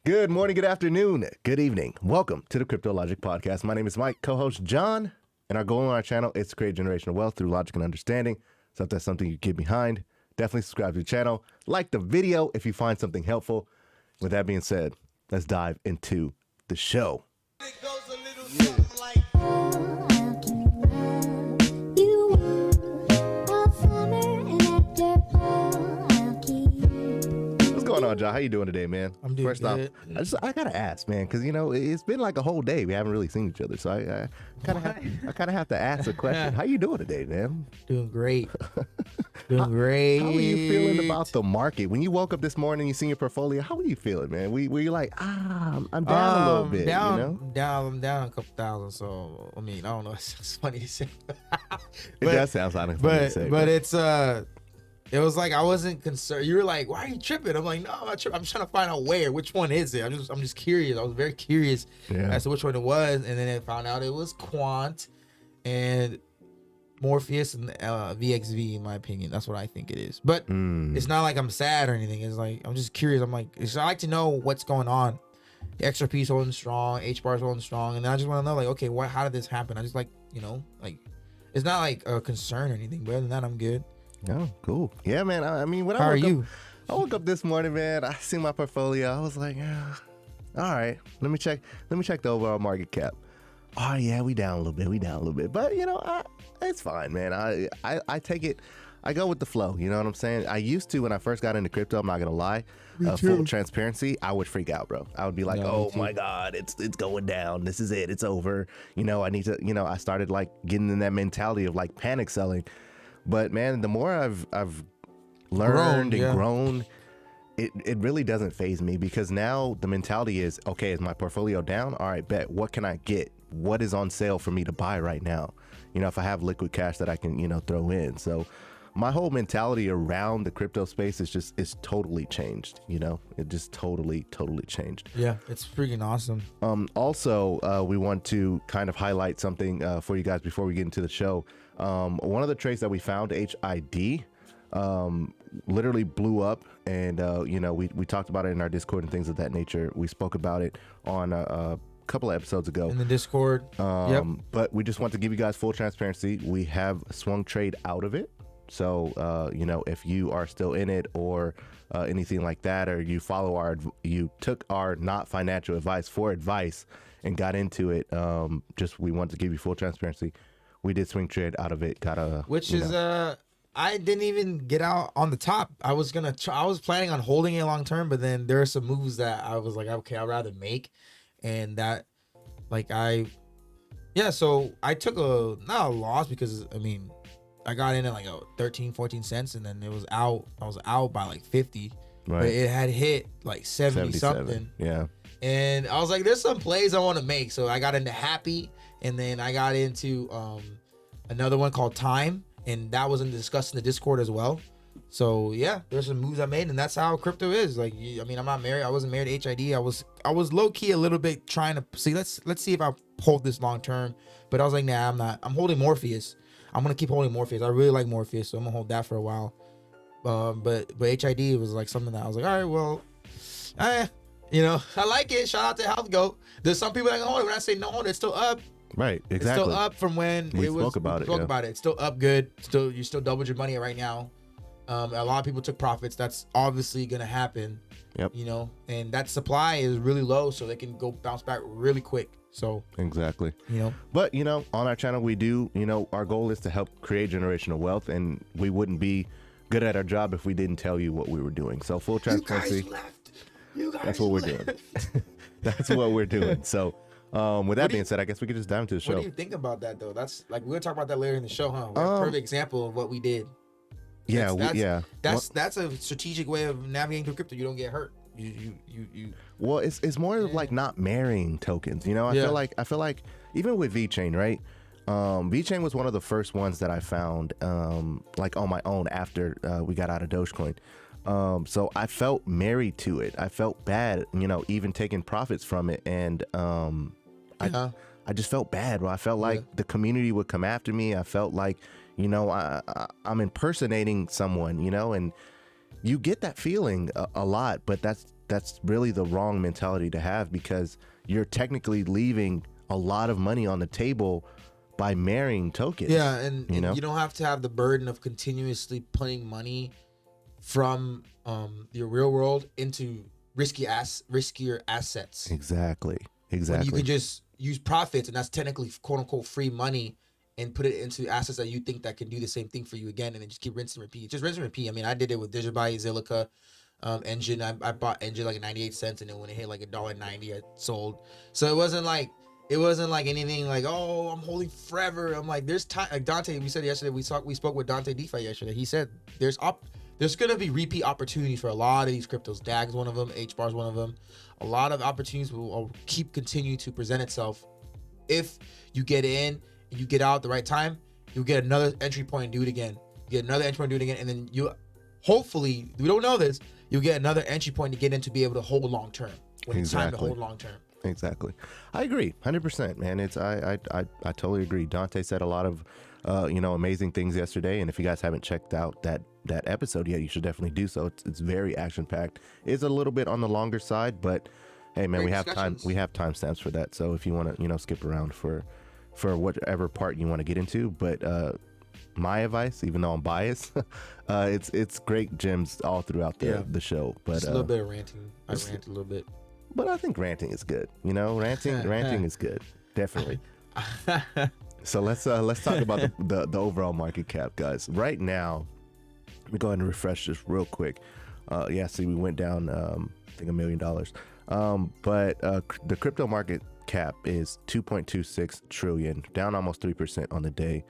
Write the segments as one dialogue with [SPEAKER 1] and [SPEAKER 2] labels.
[SPEAKER 1] Good morning, good afternoon, good evening. Welcome to the Crypto Logic Podcast. My name is Mike, co-host John, and our goal on our channel is to create generational wealth through logic and understanding. So if that's something you get behind, definitely subscribe to the channel. Like the video if you find something helpful. With that being said, let's dive into the show.
[SPEAKER 2] It goes a little something like...
[SPEAKER 1] What's going on, John? How you doing today, man?
[SPEAKER 3] I'm doing
[SPEAKER 1] First
[SPEAKER 3] good.
[SPEAKER 1] off, I gotta ask, man, because it's been like a whole day. We haven't really seen each other, so I kind of have to ask a question. How you doing today, man?
[SPEAKER 3] Doing great. Doing great.
[SPEAKER 1] How are you feeling about the market? When you woke up this morning, you seen your portfolio. How are you feeling, man? Were you like, I'm down a little bit,
[SPEAKER 3] down,
[SPEAKER 1] you know?
[SPEAKER 3] I'm down a couple thousand. So I mean, I don't know. It's funny to say.
[SPEAKER 1] It does sound like funny to say,
[SPEAKER 3] but it's it was like I wasn't concerned. You were like, "Why are you tripping?" I'm like, "No, I'm not tripping. I'm just trying to find out which one is it." I'm just curious. I was very curious as to which one it was, and then I found out it was Quant and Morpheus and VXV. In my opinion, that's what I think it is. But it's not like I'm sad or anything. It's like I'm just curious. I like to know what's going on. The XRP is holding strong, HBAR is holding strong, and I just want to know, like, okay, how did this happen? I just like, it's not like a concern or anything. But other than that, I'm good.
[SPEAKER 1] Oh, cool. Yeah, man. I mean,
[SPEAKER 3] How are you?
[SPEAKER 1] I woke up this morning, man. I see my portfolio. I was like, all right, let me check the overall market cap. Oh yeah, we down a little bit. But it's fine, man. I take it. I go with the flow. You know what I'm saying? I used to when I first got into crypto. I'm not gonna lie. Full transparency, I would freak out, bro. I would be like, oh my God, it's going down. This is it. It's over. I need to. I started like getting in that mentality of like panic selling. But man, the more I've learned and grown, it really doesn't faze me, because now the mentality is, okay, is my portfolio down? All right, bet. What can I get? What is on sale for me to buy right now? If I have liquid cash that I can, throw in. So my whole mentality around the crypto space is totally changed. It just totally changed.
[SPEAKER 3] Yeah, it's freaking awesome.
[SPEAKER 1] Also, we want to kind of highlight something for you guys before we get into the show. One of the trades that we found, HID, literally blew up, and we talked about it in our Discord and things of that nature. We spoke about it on a couple of episodes ago
[SPEAKER 3] in the Discord.
[SPEAKER 1] But we just want to give you guys full transparency. We have swung trade out of it. So if you are still in it or anything like that, or you took our not financial advice for advice and got into it, we want to give you full transparency. We did swing trade out of it. I
[SPEAKER 3] didn't even get out on the top. I was planning on holding it long term, but then there are some moves that I was like, okay, I'd rather make, and that, so I took not a loss, because I got in at like 14 cents, and then it was out. I was out by like 50, right? But it had hit like 70 something.
[SPEAKER 1] Yeah.
[SPEAKER 3] And I was like, there's some plays I want to make. So I got into Happy, and then I got into another one called Time, and that was discussed in the Discord as well. So yeah, there's some moves I made, and that's how crypto is. Like, I'm not married. I wasn't married to HID. I was low key a little bit trying to see. Let's see if I hold this long term. But I was like, nah, I'm not. I'm holding Morpheus. I'm gonna keep holding Morpheus. I really like Morpheus, so I'm gonna hold that for a while. But HID was like something that I was like, all right, well, I like it. Shout out to Health Goat. There's some people that can hold it. When I say no hold it, it's still up.
[SPEAKER 1] Right, exactly.
[SPEAKER 3] It's still up from when
[SPEAKER 1] we spoke about it.
[SPEAKER 3] It's still up good. You still doubled your money right now. A lot of people took profits. That's obviously gonna happen.
[SPEAKER 1] Yep.
[SPEAKER 3] And that supply is really low, so they can go bounce back really quick. So
[SPEAKER 1] exactly. But on our channel we do, our goal is to help create generational wealth, and we wouldn't be good at our job if we didn't tell you what we were doing. So full transparency.
[SPEAKER 3] You guys
[SPEAKER 1] that's what we're doing. That's what we're doing. So with that being said, I guess we could just dive into the show.
[SPEAKER 3] What do you think about that though? That's like, we're gonna talk about that later in the show, huh? A perfect example of what we did. That's a strategic way of navigating through crypto. You don't get hurt. You
[SPEAKER 1] Well, it's more of like not marrying tokens. I feel like even with VeChain, right? VeChain was one of the first ones that I found like on my own after we got out of Dogecoin. So I felt married to it. I felt bad, even taking profits from it, and I just felt bad, bro. I felt like the community would come after me. I felt like I'm impersonating someone, and you get that feeling a lot, but that's really the wrong mentality to have, because you're technically leaving a lot of money on the table by marrying tokens.
[SPEAKER 3] Yeah, and
[SPEAKER 1] you know,
[SPEAKER 3] you don't have to have the burden of continuously putting money from your real world into riskier assets.
[SPEAKER 1] exactly.
[SPEAKER 3] When you can just use profits, and that's technically quote unquote free money, and put it into assets that you think that can do the same thing for you again, and then just keep rinse and repeat. Just rinse and repeat. I mean, I did it with Digibuy, Zilliqa, Engine. I bought Engine like 98 cents, and then when it hit like $1.90, I sold. So it wasn't like anything like, oh, I'm holding forever. I'm like, there's time. Like Dante, we said yesterday, we spoke with Dante DeFi yesterday. He said there's gonna be repeat opportunities for a lot of these cryptos. DAG's one of them, HBAR's one of them. A lot of opportunities will continue to present itself if you get in and you get out at the right time. You'll get another entry point and do it again. You get another entry point and do it again, and then you hopefully, we don't know this, you'll get another entry point to get in to be able to hold long term when it's time to hold long term.
[SPEAKER 1] Exactly. I agree 100%, man. I totally agree. Dante said a lot of amazing things yesterday, and if you guys haven't checked out that episode yet, you should definitely do so. It's very action packed. It's a little bit on the longer side, but hey, man,
[SPEAKER 3] Great
[SPEAKER 1] we have time.
[SPEAKER 3] discussions.
[SPEAKER 1] We have timestamps for that. So if you want to skip around for whatever part you want to get into, but my advice, even though I'm biased, it's great gems all throughout the show. But
[SPEAKER 3] just a little bit of ranting. I rant a little bit.
[SPEAKER 1] But I think ranting is good. Ranting is good, definitely. So let's talk about the overall market cap, guys. Right now, let me go ahead and refresh this real quick. See, we went down, I think $1 million. But the crypto market cap is 2.26 trillion, down almost 3% on the day.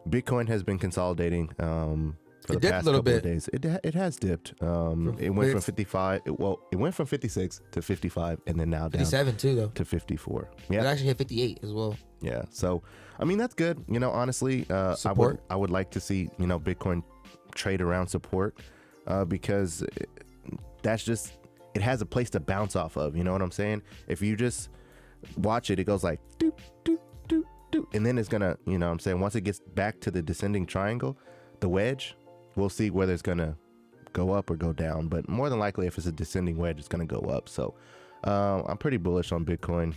[SPEAKER 1] Bitcoin has been consolidating for the past couple of days. It has dipped. It went from 55. It went from 56 to 55, and then now down
[SPEAKER 3] 57 too, though.
[SPEAKER 1] to 54.
[SPEAKER 3] It
[SPEAKER 1] Yeah,
[SPEAKER 3] actually hit 58 as well.
[SPEAKER 1] yeah. So I mean, that's good. Honestly,
[SPEAKER 3] Support.
[SPEAKER 1] I would like to see Bitcoin trade around support because that's just, it has a place to bounce off of. You know what I'm saying? If you just watch it, it goes like doop doop doop doop, and then it's gonna, once it gets back to the descending triangle, the wedge, we'll see whether it's gonna go up or go down. But more than likely, if it's a descending wedge, it's gonna go up. So I'm pretty bullish on Bitcoin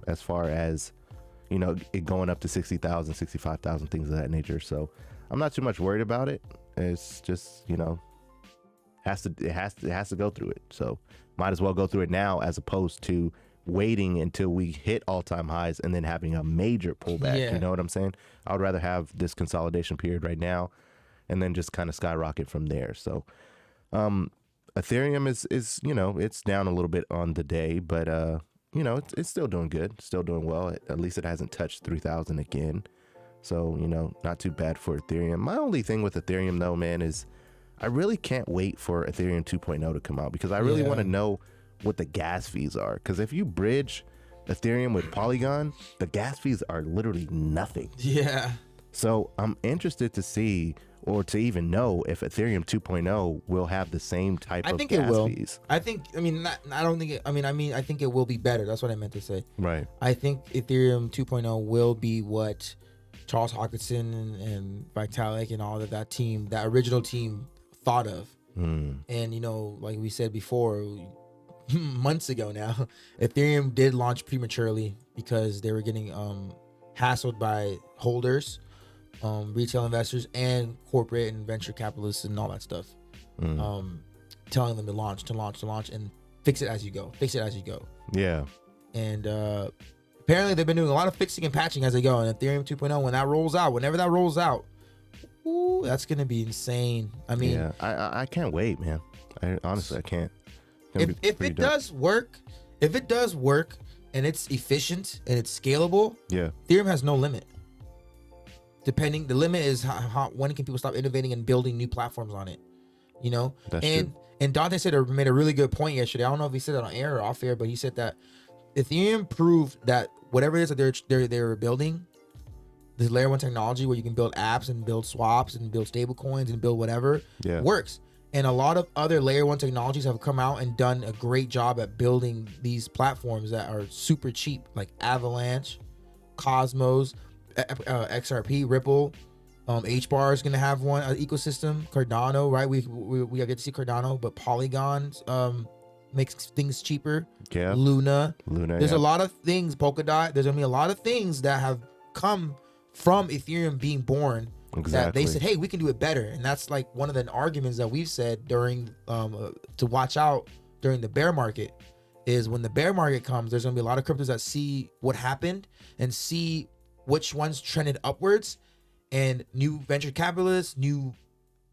[SPEAKER 1] as far as it going up to 60,000, 65,000, things of that nature. So I'm not too much worried about it. It's just, it has to go through it. So might as well go through it now, as opposed to waiting until we hit all-time highs and then having a major pullback.
[SPEAKER 3] Yeah.
[SPEAKER 1] You know what I'm saying? I would rather have this consolidation period right now and then just kind of skyrocket from there. So Ethereum is it's down a little bit on the day, but it's still doing good, still doing well. At least it hasn't touched 3,000 again. So, not too bad for Ethereum. My only thing with Ethereum, though, man, is I really can't wait for Ethereum 2.0 to come out, because I really want to know what the gas fees are. Because if you bridge Ethereum with Polygon, the gas fees are literally nothing.
[SPEAKER 3] Yeah.
[SPEAKER 1] So I'm interested to see, or to even know, if Ethereum 2.0 will have the same type of gas fees.
[SPEAKER 3] I think it will be better. That's what I meant to say.
[SPEAKER 1] Right.
[SPEAKER 3] I think Ethereum 2.0 will be what Charles Hockenson and Vitalik and all of that team, that original team, thought of. And like we said before, months ago now, Ethereum did launch prematurely because they were getting hassled by holders, retail investors, and corporate and venture capitalists and all that stuff, telling them to launch and fix it as you go.
[SPEAKER 1] Yeah.
[SPEAKER 3] And apparently they've been doing a lot of fixing and patching as they go. And Ethereum 2.0, whenever that rolls out, ooh, that's gonna be insane. I mean,
[SPEAKER 1] yeah, I can't wait, man. Honestly, I can't.
[SPEAKER 3] If it does work and it's efficient and it's scalable,
[SPEAKER 1] yeah,
[SPEAKER 3] Ethereum has no limit. The limit is how when can people stop innovating and building new platforms on it,
[SPEAKER 1] That's true.
[SPEAKER 3] And Dante made a really good point yesterday. I don't know if he said that on air or off air, but he said that Ethereum proved that whatever it is that they're building, this layer 1 technology where you can build apps and build swaps and build stable coins and build whatever, works. And a lot of other layer 1 technologies have come out and done a great job at building these platforms that are super cheap, like Avalanche, Cosmos, XRP, Ripple, HBAR is gonna have one ecosystem. Cardano, right? We get to see Cardano, but Polygons makes things cheaper.
[SPEAKER 1] Yeah.
[SPEAKER 3] Luna. There's
[SPEAKER 1] yeah.
[SPEAKER 3] a lot of things. Polkadot. There's gonna be a lot of things that have come from Ethereum being born. That
[SPEAKER 1] Exactly.
[SPEAKER 3] they said, hey, we can do it better, and that's like one of the arguments that we've said during to watch out during the bear market. Is when the bear market comes, there's gonna be a lot of cryptos that see what happened and see which ones trended upwards, and new venture capitalists, new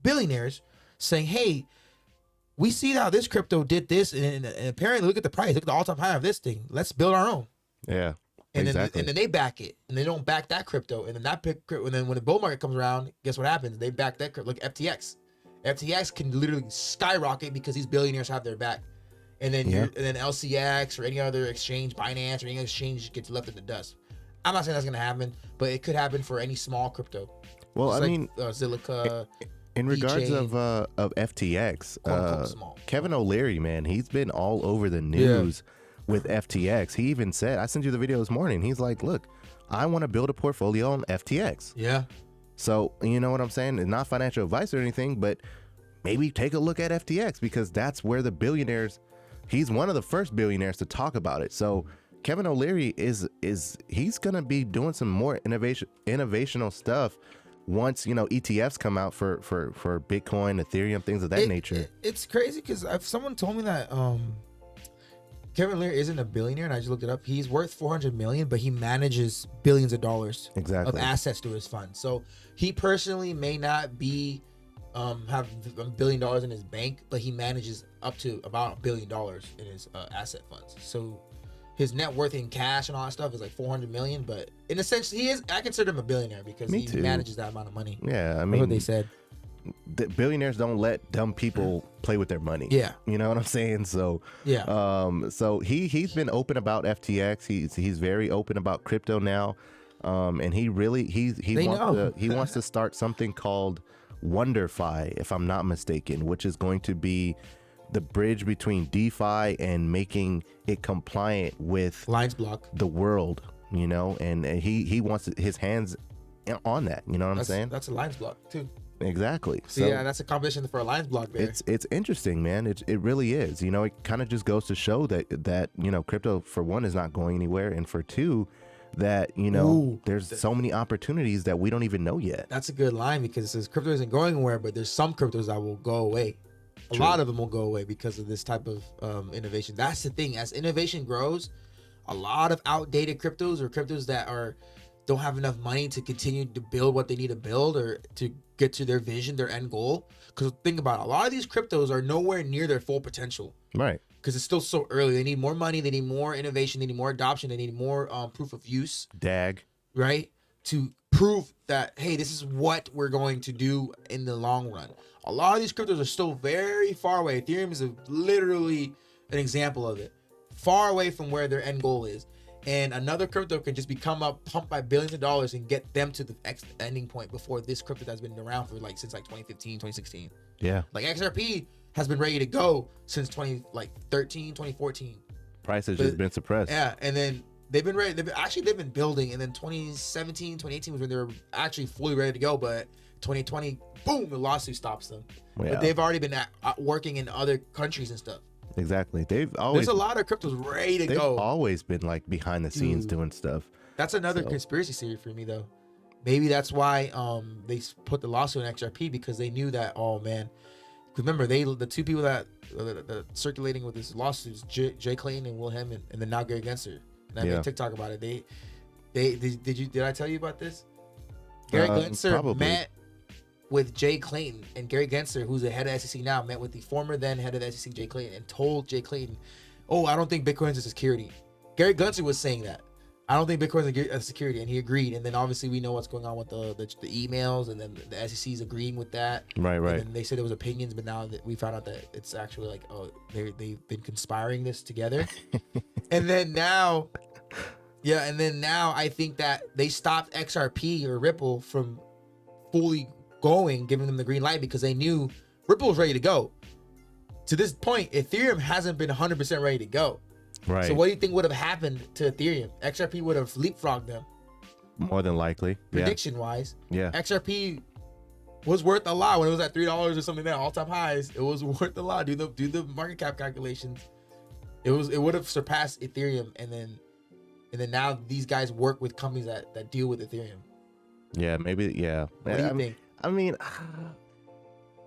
[SPEAKER 3] billionaires saying, hey, we see how this crypto did this, and apparently look at the price, look at the all-time high of this thing. Let's build our own.
[SPEAKER 1] Yeah.
[SPEAKER 3] And
[SPEAKER 1] exactly.
[SPEAKER 3] then they back it, and they don't back that crypto, and then and then when the bull market comes around, guess what happens? They back that crypto. Like FTX. FTX can literally skyrocket because these billionaires have their back. And then and then LCX or any other exchange, Binance or any other exchange gets left in the dust. I'm not saying that's gonna happen, but it could happen for any small crypto.
[SPEAKER 1] Well,
[SPEAKER 3] Just
[SPEAKER 1] I
[SPEAKER 3] like,
[SPEAKER 1] mean,
[SPEAKER 3] Zilliqa.
[SPEAKER 1] in regards
[SPEAKER 3] VeChain,
[SPEAKER 1] of FTX,
[SPEAKER 3] quote unquote small.
[SPEAKER 1] Kevin O'Leary, man, he's been all over the news with FTX. He even said, I sent you the video this morning. He's like, look, I want to build a portfolio on FTX.
[SPEAKER 3] Yeah.
[SPEAKER 1] So, you know what I'm saying? It's not financial advice or anything, but maybe take a look at FTX because that's where the billionaires, he's one of the first billionaires to talk about it. So Kevin O'Leary he's going to be doing some more innovational stuff once, you know, ETFs come out for Bitcoin, Ethereum, things of that nature.
[SPEAKER 3] It's crazy because if someone told me that Kevin O'Leary isn't a billionaire, and I just looked it up, he's worth 400 million, but he manages billions of dollars
[SPEAKER 1] Exactly.
[SPEAKER 3] of assets through his fund. So he personally may not be have $1 billion in his bank, but he manages up to about $1 billion in his asset funds. So his net worth in cash and all that stuff is like 400 million, but in a sense, I consider him a billionaire because
[SPEAKER 1] Me
[SPEAKER 3] he
[SPEAKER 1] too.
[SPEAKER 3] manages that amount of money.
[SPEAKER 1] Yeah, I
[SPEAKER 3] That's
[SPEAKER 1] mean,
[SPEAKER 3] what they said.
[SPEAKER 1] the billionaires don't let dumb people play with their money.
[SPEAKER 3] Yeah.
[SPEAKER 1] You know what I'm saying? So
[SPEAKER 3] Yeah.
[SPEAKER 1] so he's been open about FTX. He's very open about crypto now. And he wants to start something called WonderFi, if I'm not mistaken, which is going to be the bridge between DeFi and making it compliant with
[SPEAKER 3] Lines block.
[SPEAKER 1] the world, you know, and he wants his hands on that, you know what I'm saying?
[SPEAKER 3] That's a lines block too.
[SPEAKER 1] Exactly.
[SPEAKER 3] So yeah, that's a competition for a lines block there.
[SPEAKER 1] It's interesting, man. It really is. You know, it kind of just goes to show that you know, crypto, for one, is not going anywhere, and for two, that, you know, there's so many opportunities that we don't even know yet.
[SPEAKER 3] That's a good line because it says crypto isn't going anywhere, but there's some cryptos that will go away. A lot of them will go away because of this type of innovation. That's the thing. As innovation grows, a lot of outdated cryptos or cryptos that don't have enough money to continue to build what they need to build or to get to their vision, their end goal. Because think about it, a lot of these cryptos are nowhere near their full potential.
[SPEAKER 1] Right.
[SPEAKER 3] Because it's still so early. They need more money. They need more innovation. They need more adoption. They need more proof of use.
[SPEAKER 1] DAG.
[SPEAKER 3] Right? To prove that, hey, this is what we're going to do in the long run. A lot of these cryptos are still very far away. Ethereum is literally an example of it. Far away from where their end goal is. And another crypto can just become up, pumped by billions of dollars and get them to the ending point before this crypto that's been around for since 2015, 2016.
[SPEAKER 1] Yeah.
[SPEAKER 3] Like XRP has been ready to go since 2013, 2014.
[SPEAKER 1] Price has just been suppressed.
[SPEAKER 3] Yeah, and then they've been ready. They've been building, and then 2017, 2018 was when they were actually fully ready to go. But 2020, boom, the lawsuit stops them.
[SPEAKER 1] Yeah.
[SPEAKER 3] But they've already been working in other countries and stuff.
[SPEAKER 1] Exactly. There's
[SPEAKER 3] a lot of cryptos ready to
[SPEAKER 1] they've
[SPEAKER 3] go.
[SPEAKER 1] always been like behind the scenes doing stuff.
[SPEAKER 3] That's another conspiracy theory for me, though. Maybe that's why they put the lawsuit on XRP, because they knew that, oh man. Remember, the two people that circulating with this lawsuits, Jay Clayton and Will Hemming, and then now Gary Gensler. And I made TikTok about it. Did I tell you about this? Gary Gensler met with Jay Clayton, and Gary Gensler, who's the head of SEC now, met with the former then head of the SEC, Jay Clayton, and told Jay Clayton, "Oh, I don't think Bitcoin's a security." Gary Gensler was saying that. I don't think Bitcoin's a security, and he agreed. And then obviously we know what's going on with the emails, and then the SEC's agreeing with that.
[SPEAKER 1] Right.
[SPEAKER 3] And then they said it was opinions, but now that we found out that it's actually like, oh, they've been conspiring this together. and then now I think that they stopped XRP or Ripple from fully giving them the green light, because they knew Ripple was ready to go. To this point, Ethereum hasn't been 100% ready to go.
[SPEAKER 1] Right.
[SPEAKER 3] So what do you think would have happened to Ethereum? XRP would have leapfrogged them.
[SPEAKER 1] More than likely.
[SPEAKER 3] prediction wise.
[SPEAKER 1] Yeah.
[SPEAKER 3] XRP was worth a lot when it was at $3 or something like that, all time highs. It was worth a lot. Do the market cap calculations. It would have surpassed Ethereum, and then now these guys work with companies that deal with Ethereum.
[SPEAKER 1] Yeah, maybe. Yeah.
[SPEAKER 3] What do you think?
[SPEAKER 1] I mean,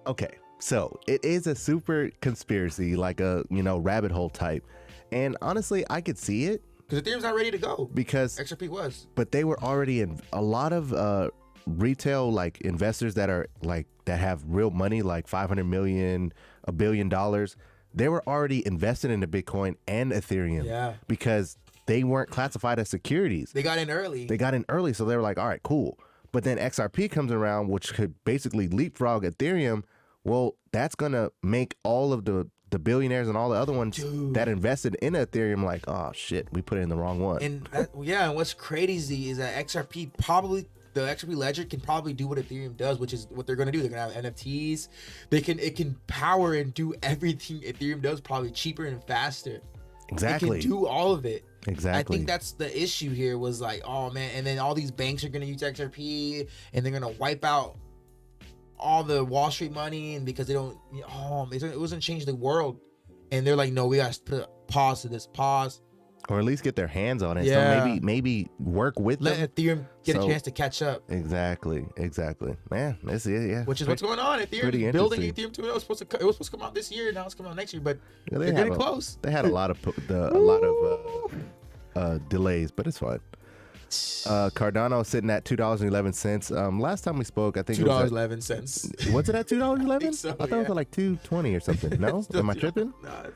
[SPEAKER 1] okay. So it is a super conspiracy, like a rabbit hole type, and honestly, I could see it
[SPEAKER 3] Because Ethereum's not ready to go.
[SPEAKER 1] because,
[SPEAKER 3] XRP was.
[SPEAKER 1] but they were already in a lot of retail like investors that have real money, like 500 million, $1 billion. They were already invested into Bitcoin and Ethereum.
[SPEAKER 3] Yeah.
[SPEAKER 1] Because they weren't classified as securities.
[SPEAKER 3] They got in early.
[SPEAKER 1] They got in early, so they were like, all right, cool. But then XRP comes around, which could basically leapfrog Ethereum. Well, that's going to make all of the billionaires and all the other ones that invested in Ethereum like, oh, shit, we put it in the wrong one.
[SPEAKER 3] And and what's crazy is that the XRP ledger can probably do what Ethereum does, which is what they're going to do. They're going to have NFTs. It can power and do everything Ethereum does, probably cheaper and faster.
[SPEAKER 1] Exactly.
[SPEAKER 3] It can do all of it.
[SPEAKER 1] Exactly.
[SPEAKER 3] I think that's the issue here was like, oh man, and then all these banks are going to use XRP and they're going to wipe out all the Wall Street money, and because they don't, it wasn't change the world. And they're like, no, we got to put a pause to this,
[SPEAKER 1] Or at least get their hands on it.
[SPEAKER 3] Yeah.
[SPEAKER 1] So maybe work with
[SPEAKER 3] let
[SPEAKER 1] them.
[SPEAKER 3] Ethereum get a chance to catch up.
[SPEAKER 1] Exactly. Man, this is, yeah.
[SPEAKER 3] Which is what's going on.
[SPEAKER 1] pretty
[SPEAKER 3] Ethereum building
[SPEAKER 1] interesting.
[SPEAKER 3] Ethereum 2.0 was supposed to come out this year. Now it's coming out next year, but
[SPEAKER 1] Yeah,
[SPEAKER 3] they're getting close.
[SPEAKER 1] They had a lot of delays, but it's fine. Cardano sitting at $2.11. Last time we spoke, I think
[SPEAKER 3] $2.11.
[SPEAKER 1] Was it at $2.11?
[SPEAKER 3] So,
[SPEAKER 1] I thought it was at like $2.20 or something. No, am I tripping?
[SPEAKER 3] Nah,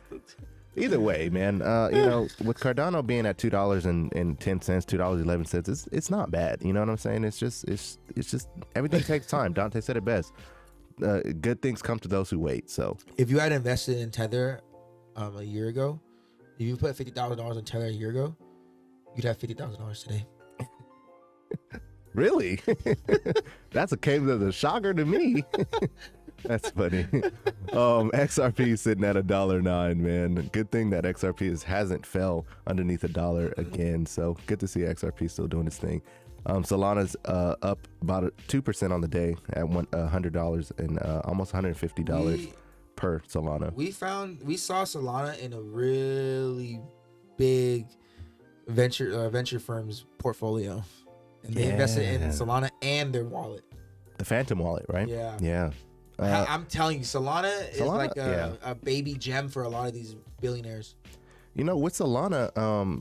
[SPEAKER 1] Either way, man. With Cardano being at $2.10, $2.11, it's not bad. You know what I'm saying? It's just everything takes time. Dante said it best. Good things come to those who wait. So
[SPEAKER 3] if you had invested in Tether a year ago, if you put $50,000 in Tether a year ago, you'd have $50,000 today.
[SPEAKER 1] really, that's came as a shocker to me. That's funny. XRP sitting at $1.09, man. Good thing that XRP hasn't fell underneath $1 again. So good to see XRP still doing its thing. Solana's up about 2% on the day at $100 and almost $150 per Solana.
[SPEAKER 3] We saw Solana in a really big venture firm's portfolio, and they invested in Solana and their wallet,
[SPEAKER 1] the Phantom wallet, right?
[SPEAKER 3] Yeah. I'm telling you, Solana is like a baby gem for a lot of these billionaires.
[SPEAKER 1] You know, with Solana,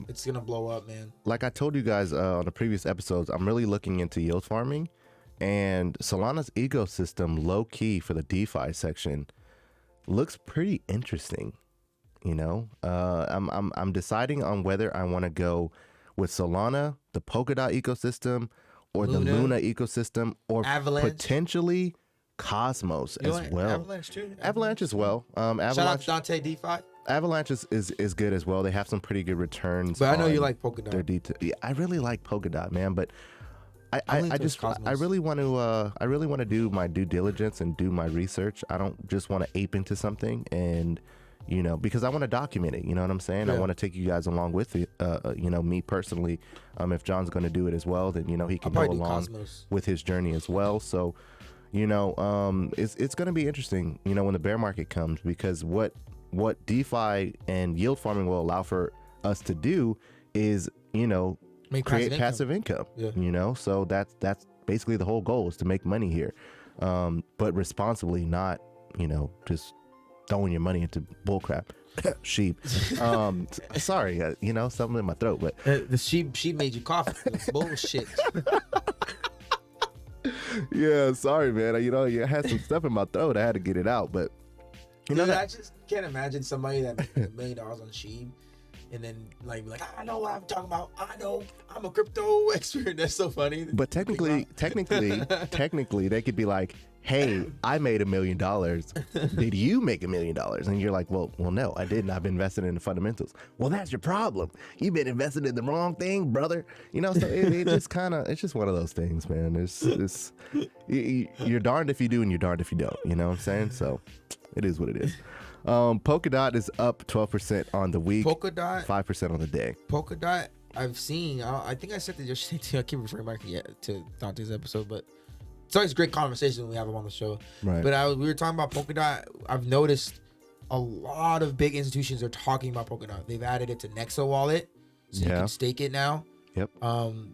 [SPEAKER 3] it's gonna blow up, man.
[SPEAKER 1] Like I told you guys on the previous episodes, I'm really looking into yield farming, and Solana's ecosystem, low key for the DeFi section, looks pretty interesting. You know, I'm deciding on whether I want to go with Solana, the Polkadot ecosystem, or the Luna ecosystem, or
[SPEAKER 3] Avalanche.
[SPEAKER 1] Potentially Cosmos as well.
[SPEAKER 3] Avalanche too.
[SPEAKER 1] Avalanche as well.
[SPEAKER 3] Shout out
[SPEAKER 1] Avalanche.
[SPEAKER 3] to Dante DeFi.
[SPEAKER 1] Avalanche is good as well. They have some pretty good returns.
[SPEAKER 3] But I know you
[SPEAKER 1] on
[SPEAKER 3] like Polkadot.
[SPEAKER 1] their yeah, I really like Polkadot, man. But I
[SPEAKER 3] Cosmos.
[SPEAKER 1] really want to do my due diligence and do my research. I don't just want to ape into something, and because I want to document it. You know what I'm saying?
[SPEAKER 3] Yeah.
[SPEAKER 1] I want to take you guys along with it. Me personally. If John's going to do it as well, then he can go along with his journey as well. So, it's going to be interesting. When the bear market comes, because what DeFi and yield farming will allow for us to do is create passive income.
[SPEAKER 3] Yeah.
[SPEAKER 1] So that's basically the whole goal, is to make money here, but responsibly, not just throwing your money into bullcrap. Sheep. Sorry, something in my throat, but
[SPEAKER 3] the sheep made you cough. Bullshit.
[SPEAKER 1] Yeah, sorry, man. I had some stuff in my throat. I had to get it out, but
[SPEAKER 3] I just can't imagine somebody that made $1 million on Sheeb, and then like I know what I'm talking about. I know I'm a crypto expert. That's so funny.
[SPEAKER 1] But technically, they could be like, "Hey, I made $1 million. Did you make $1 million?" And you're like, "Well, no, I didn't. I've been invested in the fundamentals." Well, that's your problem. You've been invested in the wrong thing, brother. So it's just one of those things, man. It's you're darned if you do and you're darned if you don't. You know what I'm saying? So it is what it is. Polkadot is up 12% on the week.
[SPEAKER 3] Polkadot
[SPEAKER 1] 5% on the day.
[SPEAKER 3] Polkadot I've seen. I think I said that yesterday too. I keep referring back to Dante's episode, but it's always a great conversation when we have him on the show.
[SPEAKER 1] Right.
[SPEAKER 3] But we were talking about Polkadot. I've noticed a lot of big institutions are talking about Polkadot. They've added it to Nexo Wallet, so you can stake it now.
[SPEAKER 1] Yep.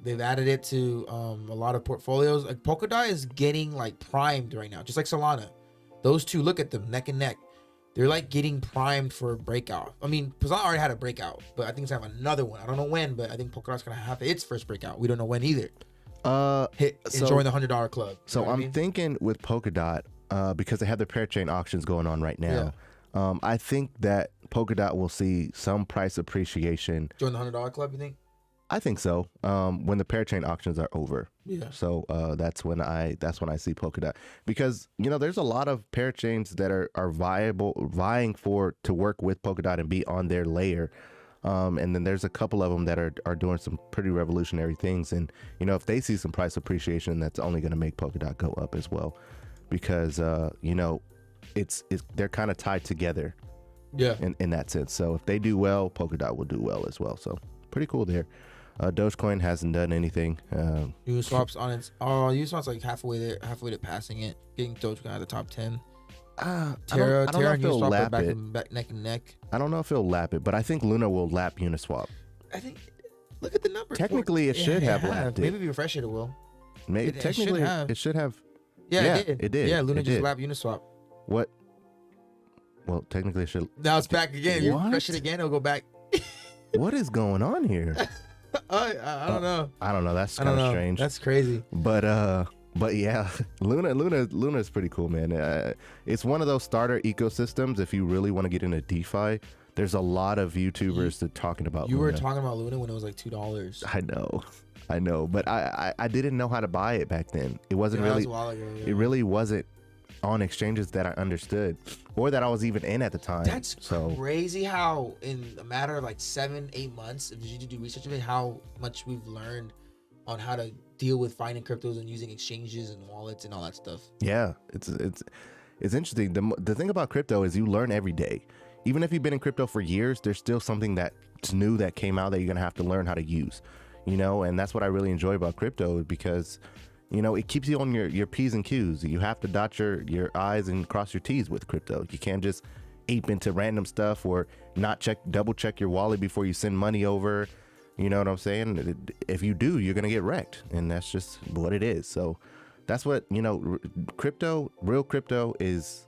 [SPEAKER 3] They've added it to a lot of portfolios. Like Polkadot is getting like primed right now, just like Solana. Those two, look at them neck and neck. They're like getting primed for a breakout. I mean, Solana already had a breakout, but I think it's gonna have another one. I don't know when, but I think Polkadot's gonna have its first breakout. We don't know when either. Join the $100 club.
[SPEAKER 1] So I'm thinking with Polkadot, because they have the parachain auctions going on right now. I think that Polkadot will see some price appreciation.
[SPEAKER 3] Join the $100 club, you think?
[SPEAKER 1] I think so. When the parachain auctions are over.
[SPEAKER 3] Yeah.
[SPEAKER 1] So that's when I see Polkadot, because there's a lot of parachains that are vying to work with Polkadot and be on their layer. And then there's a couple of them that are doing some pretty revolutionary things. And, if they see some price appreciation, that's only going to make Polkadot go up as well, because, they're kind of tied together.
[SPEAKER 3] Yeah.
[SPEAKER 1] In that sense. So if they do well, Polkadot will do well as well. So pretty cool there. Dogecoin hasn't done anything.
[SPEAKER 3] Uniswap's on its. Oh, Uniswap's like halfway to passing it, getting Dogecoin out of the top 10. Terra and Uniswap are back neck and neck.
[SPEAKER 1] I don't know if it'll lap it, but I think Luna will lap Uniswap.
[SPEAKER 3] I think. Look at the numbers.
[SPEAKER 1] Technically, it should have lapped it.
[SPEAKER 3] Maybe if you refresh it, it will.
[SPEAKER 1] Technically, it should have.
[SPEAKER 3] Yeah,
[SPEAKER 1] it did.
[SPEAKER 3] Yeah, Luna just lapped Uniswap.
[SPEAKER 1] What? Well, technically, it should.
[SPEAKER 3] Now it's back again. You refresh it again, it'll go back.
[SPEAKER 1] What is going on here?
[SPEAKER 3] I don't know.
[SPEAKER 1] I don't know. That's kind of strange.
[SPEAKER 3] That's crazy.
[SPEAKER 1] But yeah, Luna is pretty cool, man. It's one of those starter ecosystems. If you really want to get into DeFi, there's a lot of YouTubers that talking about.
[SPEAKER 3] You were talking about Luna when it was like $2.
[SPEAKER 1] I know, but I didn't know how to buy it back then. It wasn't really.
[SPEAKER 3] That was a while ago, yeah.
[SPEAKER 1] It really wasn't on exchanges that I understood or that I was even in at the time.
[SPEAKER 3] That's crazy how in a matter of like 7-8 months, if you do research of it, how much we've learned on how to deal with finding cryptos and using exchanges and wallets and all that stuff.
[SPEAKER 1] Yeah, it's interesting. The thing about crypto is you learn every day. Even if you've been in crypto for years, there's still something that's new that came out that you're gonna have to learn how to use. And that's what I really enjoy about crypto, is because it keeps you on your P's and Q's. You have to dot your I's and cross your T's with crypto. You can't just ape into random stuff or not double check your wallet before you send money over. You know what I'm saying? If you do, you're going to get wrecked. And that's just what it is. So that's what, crypto, real crypto is,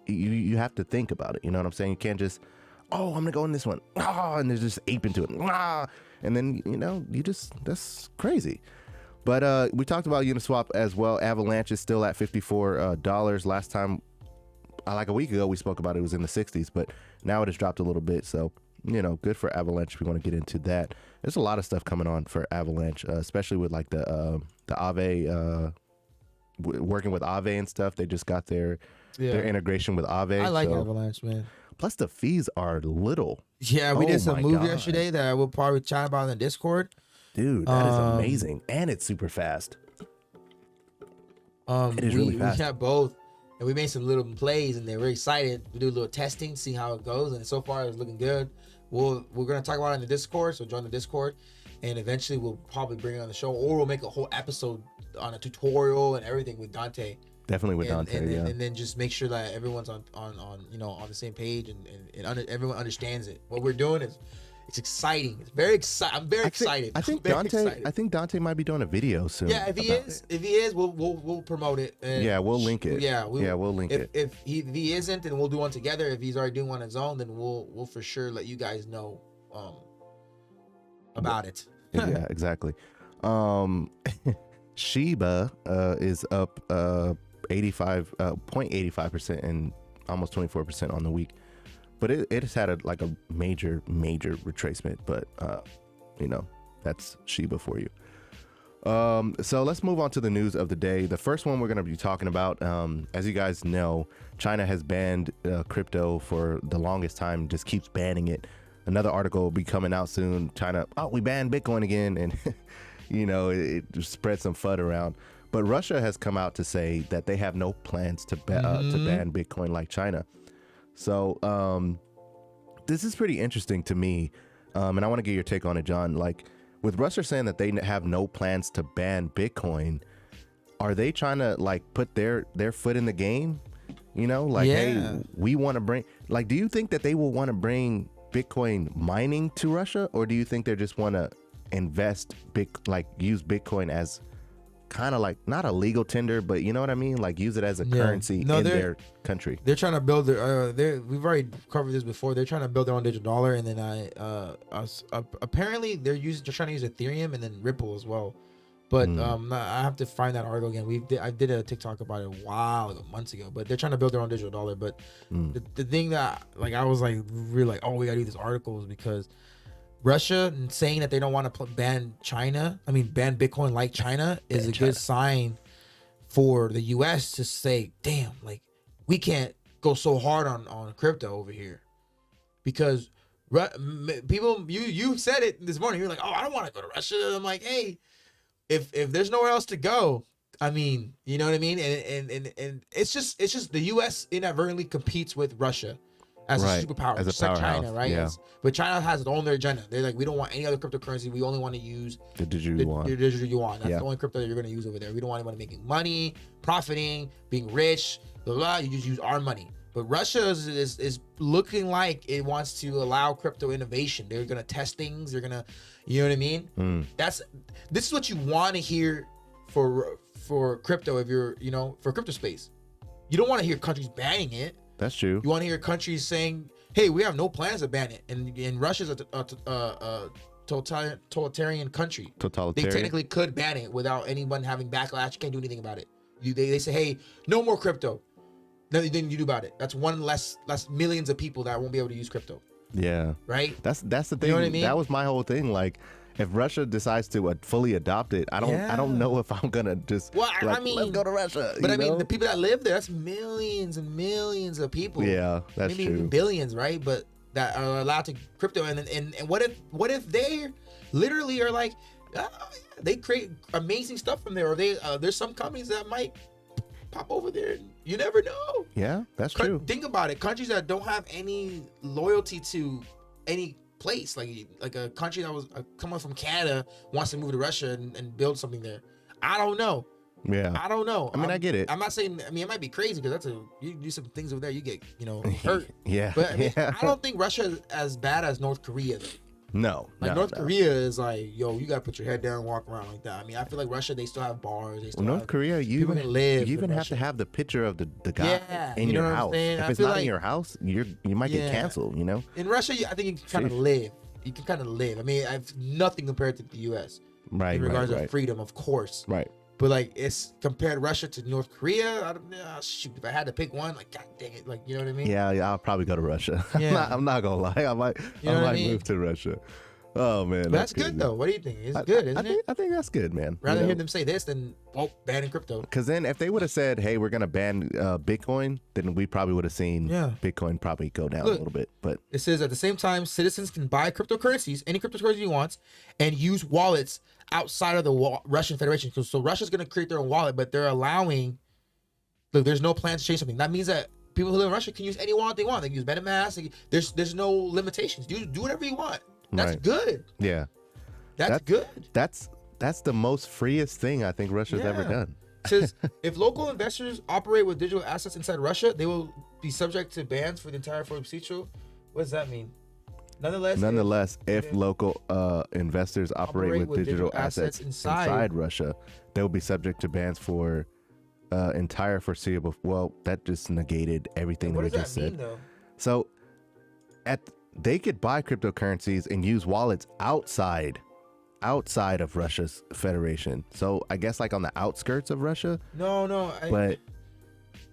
[SPEAKER 1] you have to think about it. You know what I'm saying? You can't just, I'm going to go in this one. And there's just ape into it. And then, that's crazy. But we talked about Uniswap as well. Avalanche is still at $54. Last time, like a week ago, we spoke about it was in the 60s, but now it has dropped a little bit. So, good for Avalanche if we want to get into that. There's a lot of stuff coming on for Avalanche, especially with like the Aave, working with Aave and stuff. They just got their integration with Aave.
[SPEAKER 3] I like Avalanche, man.
[SPEAKER 1] Plus the fees are little.
[SPEAKER 3] Yeah, we did some move yesterday that we'll probably chat about in the Discord.
[SPEAKER 1] Dude, that is amazing. And it's super fast. It is really fast.
[SPEAKER 3] We got both. And we made some little plays and we're excited. We do a little testing, see how it goes. And so far it's looking good. We're going to talk about it in the Discord. So join the Discord. And eventually we'll probably bring it on the show. Or we'll make a whole episode on a tutorial and everything with Dante.
[SPEAKER 1] Definitely with Dante,
[SPEAKER 3] and then just make sure that everyone's on the same page and everyone understands it. What we're doing is it's exciting. It's very exciting. I'm very excited.
[SPEAKER 1] I think Dante might be doing a video soon.
[SPEAKER 3] Yeah, if he is, we'll promote it. And
[SPEAKER 1] we'll link it. We'll link it.
[SPEAKER 3] If he isn't, then we'll do one together. If he's already doing one on his own, then we'll for sure let you guys know about it.
[SPEAKER 1] Yeah, exactly. Shiba is up 0.85% and almost 24% on the week. But it has had a major retracement, but that's Shiba for you. So let's move on to the news of the day. The first one we're going to be talking about, as you guys know, China has banned crypto for the longest time, just keeps banning it. Another article will be coming out soon. China, we banned Bitcoin again, and it just spread some FUD around. But Russia has come out to say that they have no plans to ban Bitcoin like China. So this is pretty interesting to me, and I want to get your take on it, John. Like, with Russia saying that they have no plans to ban Bitcoin, are they trying to like put their foot in the game? You know, like, hey, we want to bring, like, do you think that they will want to bring Bitcoin mining to Russia, or do you think they just want to invest use Bitcoin as kind of like not a legal tender, but you know what I mean, like use it as a currency in their country?
[SPEAKER 3] They're trying to build their we've already covered this before. They're trying to build their own digital dollar, and then apparently they're trying to use Ethereum and then Ripple as well. But I have to find that article again. I did a TikTok about it a while ago, months ago. But they're trying to build their own digital dollar. But the thing that like I was like really like, oh, we gotta do this article is because Russia saying that they don't want to ban Bitcoin like China is a good sign for the U.S. to say, damn, like we can't go so hard on crypto over here because people, you said it this morning. You're like, oh, I don't want to go to Russia. I'm like, hey. If there's nowhere else to go, I mean, you know what I mean? And it's just the US inadvertently competes with Russia as a superpower.
[SPEAKER 1] As a
[SPEAKER 3] just like China, right?
[SPEAKER 1] Yeah.
[SPEAKER 3] But China has its own agenda. They're like, we don't want any other cryptocurrency. We only want to use
[SPEAKER 1] the digital yuan.
[SPEAKER 3] The digital yuan. That's the only crypto that you're going to use over there. We don't want anybody making money, profiting, being rich, blah, blah. You just use our money. But Russia is looking like it wants to allow crypto innovation. They're gonna test things. They're gonna, you know what I mean? This is what you want to hear for crypto. If you're, for crypto space, you don't want to hear countries banning it.
[SPEAKER 1] That's true.
[SPEAKER 3] You want to hear countries saying, "Hey, we have no plans to ban it." And Russia's a totalitarian country. They technically could ban it without anyone having backlash. You can't do anything about it. They say, "Hey, no more crypto." Nothing you do about it. That's one less millions of people that won't be able to use crypto. Yeah. Right?
[SPEAKER 1] That's the thing.
[SPEAKER 3] You know what I mean?
[SPEAKER 1] That was my whole thing. Like, if Russia decides to fully adopt it, I don't know if I'm gonna just let's go to Russia.
[SPEAKER 3] But I mean, the people that live there, that's millions and millions of people.
[SPEAKER 1] Yeah, that's
[SPEAKER 3] maybe
[SPEAKER 1] true.
[SPEAKER 3] Even billions, right? But that are allowed to crypto. And what if they literally are like, they create amazing stuff from there, or there's some companies that might pop over there. You never know.
[SPEAKER 1] Yeah, that's true.
[SPEAKER 3] Think about it. Countries that don't have any loyalty to any place, like a country that was coming from Canada wants to move to Russia and build something there. I don't know.
[SPEAKER 1] Yeah,
[SPEAKER 3] I don't know.
[SPEAKER 1] I mean, I get it.
[SPEAKER 3] I'm not saying. I mean, it might be crazy because you do some things over there, you get hurt.
[SPEAKER 1] Yeah,
[SPEAKER 3] but I mean, I don't think Russia is as bad as North Korea though.
[SPEAKER 1] No,
[SPEAKER 3] North Korea is like, yo, you gotta put your head down and walk around like that. I mean, I feel like Russia, they still have bars. They still
[SPEAKER 1] North Korea, you even have to have the picture of the guy in your house. If it's not in your house, you might get canceled. You know.
[SPEAKER 3] In Russia, I think you can kind of live. You can kind of live. I mean, I've nothing compared to the U.S.
[SPEAKER 1] Right.
[SPEAKER 3] In regards to freedom, of course.
[SPEAKER 1] Right.
[SPEAKER 3] But like, it's compared Russia to North Korea. Shoot, if I had to pick one, like, god dang it, like, you know what I mean?
[SPEAKER 1] Yeah, I'll probably go to Russia.
[SPEAKER 3] Yeah.
[SPEAKER 1] I'm not gonna lie. I might move to Russia. Oh man,
[SPEAKER 3] but that's good though. What do you think? It's good, isn't it?
[SPEAKER 1] I think that's good, man.
[SPEAKER 3] Rather hear them say this than banning crypto.
[SPEAKER 1] Because then, if they would have said, "Hey, we're gonna ban Bitcoin," then we probably would have seen Bitcoin probably go down a little bit. But
[SPEAKER 3] it says at the same time, citizens can buy cryptocurrencies, any cryptocurrency you want, and use wallets outside of the Russian Federation. So Russia's gonna create their own wallet, but they're allowing. Look, there's no plan to change something. That means that people who live in Russia can use any wallet they want. They can use MetaMask. There's no limitations. Do whatever you want. That's good.
[SPEAKER 1] Yeah.
[SPEAKER 3] That's good.
[SPEAKER 1] That's the most freest thing I think Russia's ever done.
[SPEAKER 3] It says if local investors operate with digital assets inside Russia, they will be subject to bans for the entire foreign future. What does that mean?
[SPEAKER 1] Nonetheless, if local investors operate with digital assets inside Russia, they will be subject to bans for entire foreseeable. Well, that just negated everything that we just said.
[SPEAKER 3] Though?
[SPEAKER 1] So they could buy cryptocurrencies and use wallets outside of Russia's federation. So I guess like on the outskirts of Russia.
[SPEAKER 3] No.
[SPEAKER 1] But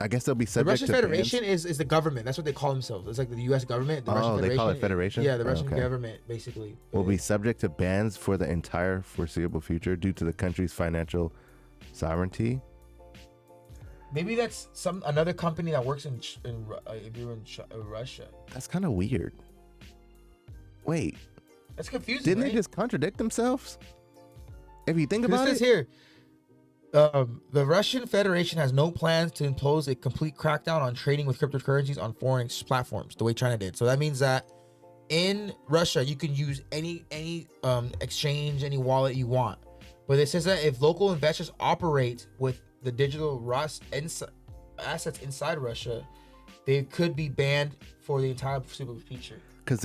[SPEAKER 1] I guess they'll be subject to
[SPEAKER 3] the Russian Federation is the government. That's what they call themselves. It's like the U.S. government. The Russian
[SPEAKER 1] Federation. They call it Federation?
[SPEAKER 3] Yeah, the Russian government, basically.
[SPEAKER 1] Will be subject to bans for the entire foreseeable future due to the country's financial sovereignty.
[SPEAKER 3] Maybe that's another company that works if you're in Russia.
[SPEAKER 1] That's kind of weird. Wait,
[SPEAKER 3] that's confusing.
[SPEAKER 1] Didn't they just contradict themselves? If you think about it,
[SPEAKER 3] says here, the Russian Federation has no plans to impose a complete crackdown on trading with cryptocurrencies on foreign platforms, the way China did. So that means that in Russia, you can use any exchange, any wallet you want. But it says that if local investors operate with the digital assets inside Russia, they could be banned for the entire foreseeable future.
[SPEAKER 1] Because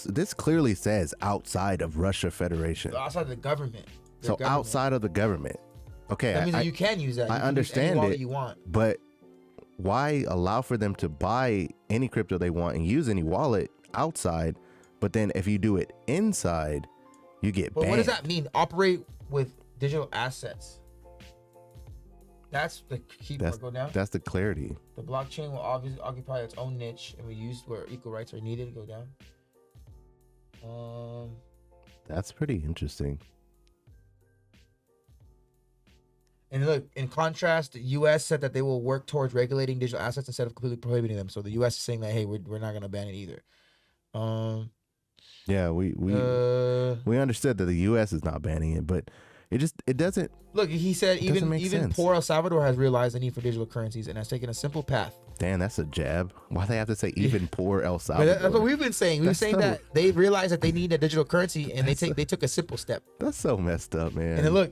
[SPEAKER 1] this clearly says outside of Russia Federation.
[SPEAKER 3] Outside of the government.
[SPEAKER 1] So outside of the government. Okay.
[SPEAKER 3] That means that you can use that. You
[SPEAKER 1] I
[SPEAKER 3] can
[SPEAKER 1] understand
[SPEAKER 3] use any wallet
[SPEAKER 1] it.
[SPEAKER 3] you want.
[SPEAKER 1] But why allow for them to buy any crypto they want and use any wallet outside? But then if you do it inside, you get banned.
[SPEAKER 3] But what does that mean? Operate with digital assets. That's the key part. Go down.
[SPEAKER 1] That's the clarity.
[SPEAKER 3] The blockchain will obviously occupy its own niche and be used where equal rights are needed. Go down.
[SPEAKER 1] That's pretty interesting.
[SPEAKER 3] And look, in contrast, the U.S. said that they will work towards regulating digital assets instead of completely prohibiting them. So the U.S. is saying that, hey, we're not going to ban it either.
[SPEAKER 1] Yeah, we understood that the U.S. is not banning it, but it doesn't.
[SPEAKER 3] Look, he said even
[SPEAKER 1] sense.
[SPEAKER 3] poor El Salvador has realized the need for digital currencies and has taken a simple path.
[SPEAKER 1] Damn, that's a jab. Why they have to say even poor El Salvador?
[SPEAKER 3] But that's what we've been saying. We've been saying that they realized that they need a digital currency and they took a simple step.
[SPEAKER 1] That's so messed up, man.
[SPEAKER 3] And then look,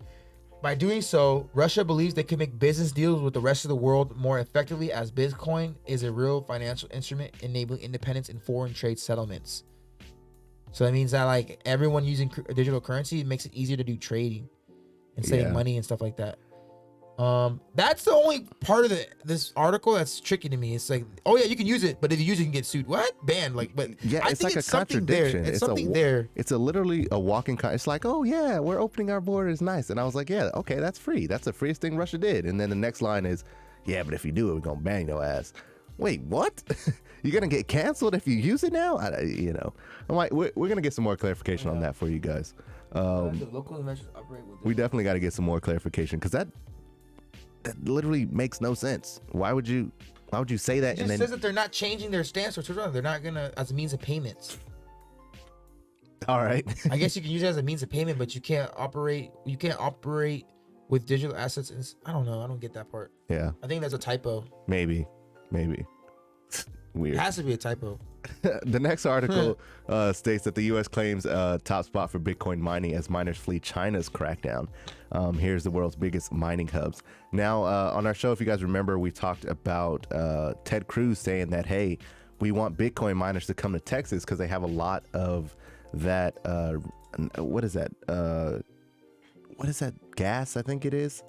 [SPEAKER 3] by doing so, Russia believes they can make business deals with the rest of the world more effectively, as Bitcoin is a real financial instrument enabling independence in foreign trade settlements. So that means that like everyone using digital currency makes it easier to do trading and sending money and stuff like that. That's the only part of this article that's tricky to me. It's like, oh yeah, you can use it, but if you use it, you can get sued. What? Banned? Like, but
[SPEAKER 1] yeah,
[SPEAKER 3] I
[SPEAKER 1] it's
[SPEAKER 3] think
[SPEAKER 1] like
[SPEAKER 3] it's
[SPEAKER 1] a
[SPEAKER 3] something there.
[SPEAKER 1] contradiction.
[SPEAKER 3] It's something there.
[SPEAKER 1] It's literally a walking. It's like, oh yeah, we're opening our borders, nice. And I was like, yeah, okay, that's free. That's the freest thing Russia did. And then the next line is, yeah, but if you do it, we're gonna ban your ass. Wait, what? You're gonna get canceled if you use it now? I'm like, we're gonna get some more clarification on that for you guys.
[SPEAKER 3] Local investors operate with
[SPEAKER 1] We definitely got to get some more clarification because that literally makes no sense. Why would you say that?
[SPEAKER 3] It just says that they're not changing their stance or whatever. They're not gonna as a means of payments.
[SPEAKER 1] All right.
[SPEAKER 3] I guess you can use it as a means of payment, but you can't operate with digital assets. I don't know. I don't get that part.
[SPEAKER 1] Yeah.
[SPEAKER 3] I think that's a typo.
[SPEAKER 1] Maybe. Weird.
[SPEAKER 3] It has to be a typo.
[SPEAKER 1] The next article states that the U.S. claims top spot for Bitcoin mining as miners flee China's crackdown. Here's the world's biggest mining hubs. Now, on our show, if you guys remember, we talked about Ted Cruz saying that, hey, we want Bitcoin miners to come to Texas because they have a lot of that. What is that? What is that gas? I think it is.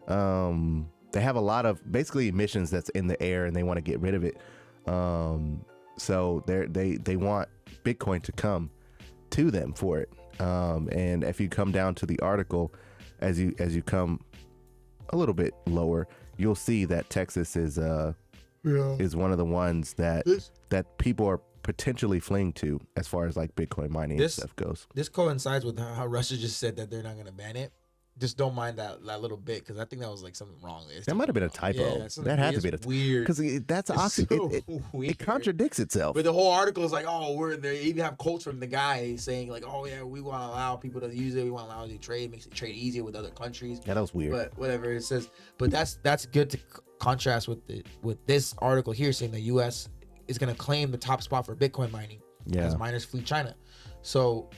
[SPEAKER 1] They have a lot of basically emissions that's in the air and they want to get rid of it. So they want Bitcoin to come to them for it. And if you come down to the article, as you come a little bit lower, you'll see that Texas is one of the ones that people are potentially fleeing to as far as like Bitcoin mining and stuff goes.
[SPEAKER 3] This coincides with how Russia just said that they're not going to ban it. Just don't mind that little bit because I think that was like something wrong.
[SPEAKER 1] That might have been a typo.
[SPEAKER 3] Yeah,
[SPEAKER 1] that had to be
[SPEAKER 3] weird
[SPEAKER 1] because that's it contradicts itself.
[SPEAKER 3] But the whole article is like, oh, we're there. You even have quotes from the guy saying like, oh yeah, we want to allow people to use it. We want to allow them to trade. Makes it trade easier with other countries.
[SPEAKER 1] Yeah, that was weird.
[SPEAKER 3] But whatever it says. But that's good to contrast with this article here saying the U.S. is going to claim the top spot for Bitcoin mining as miners flee China. So.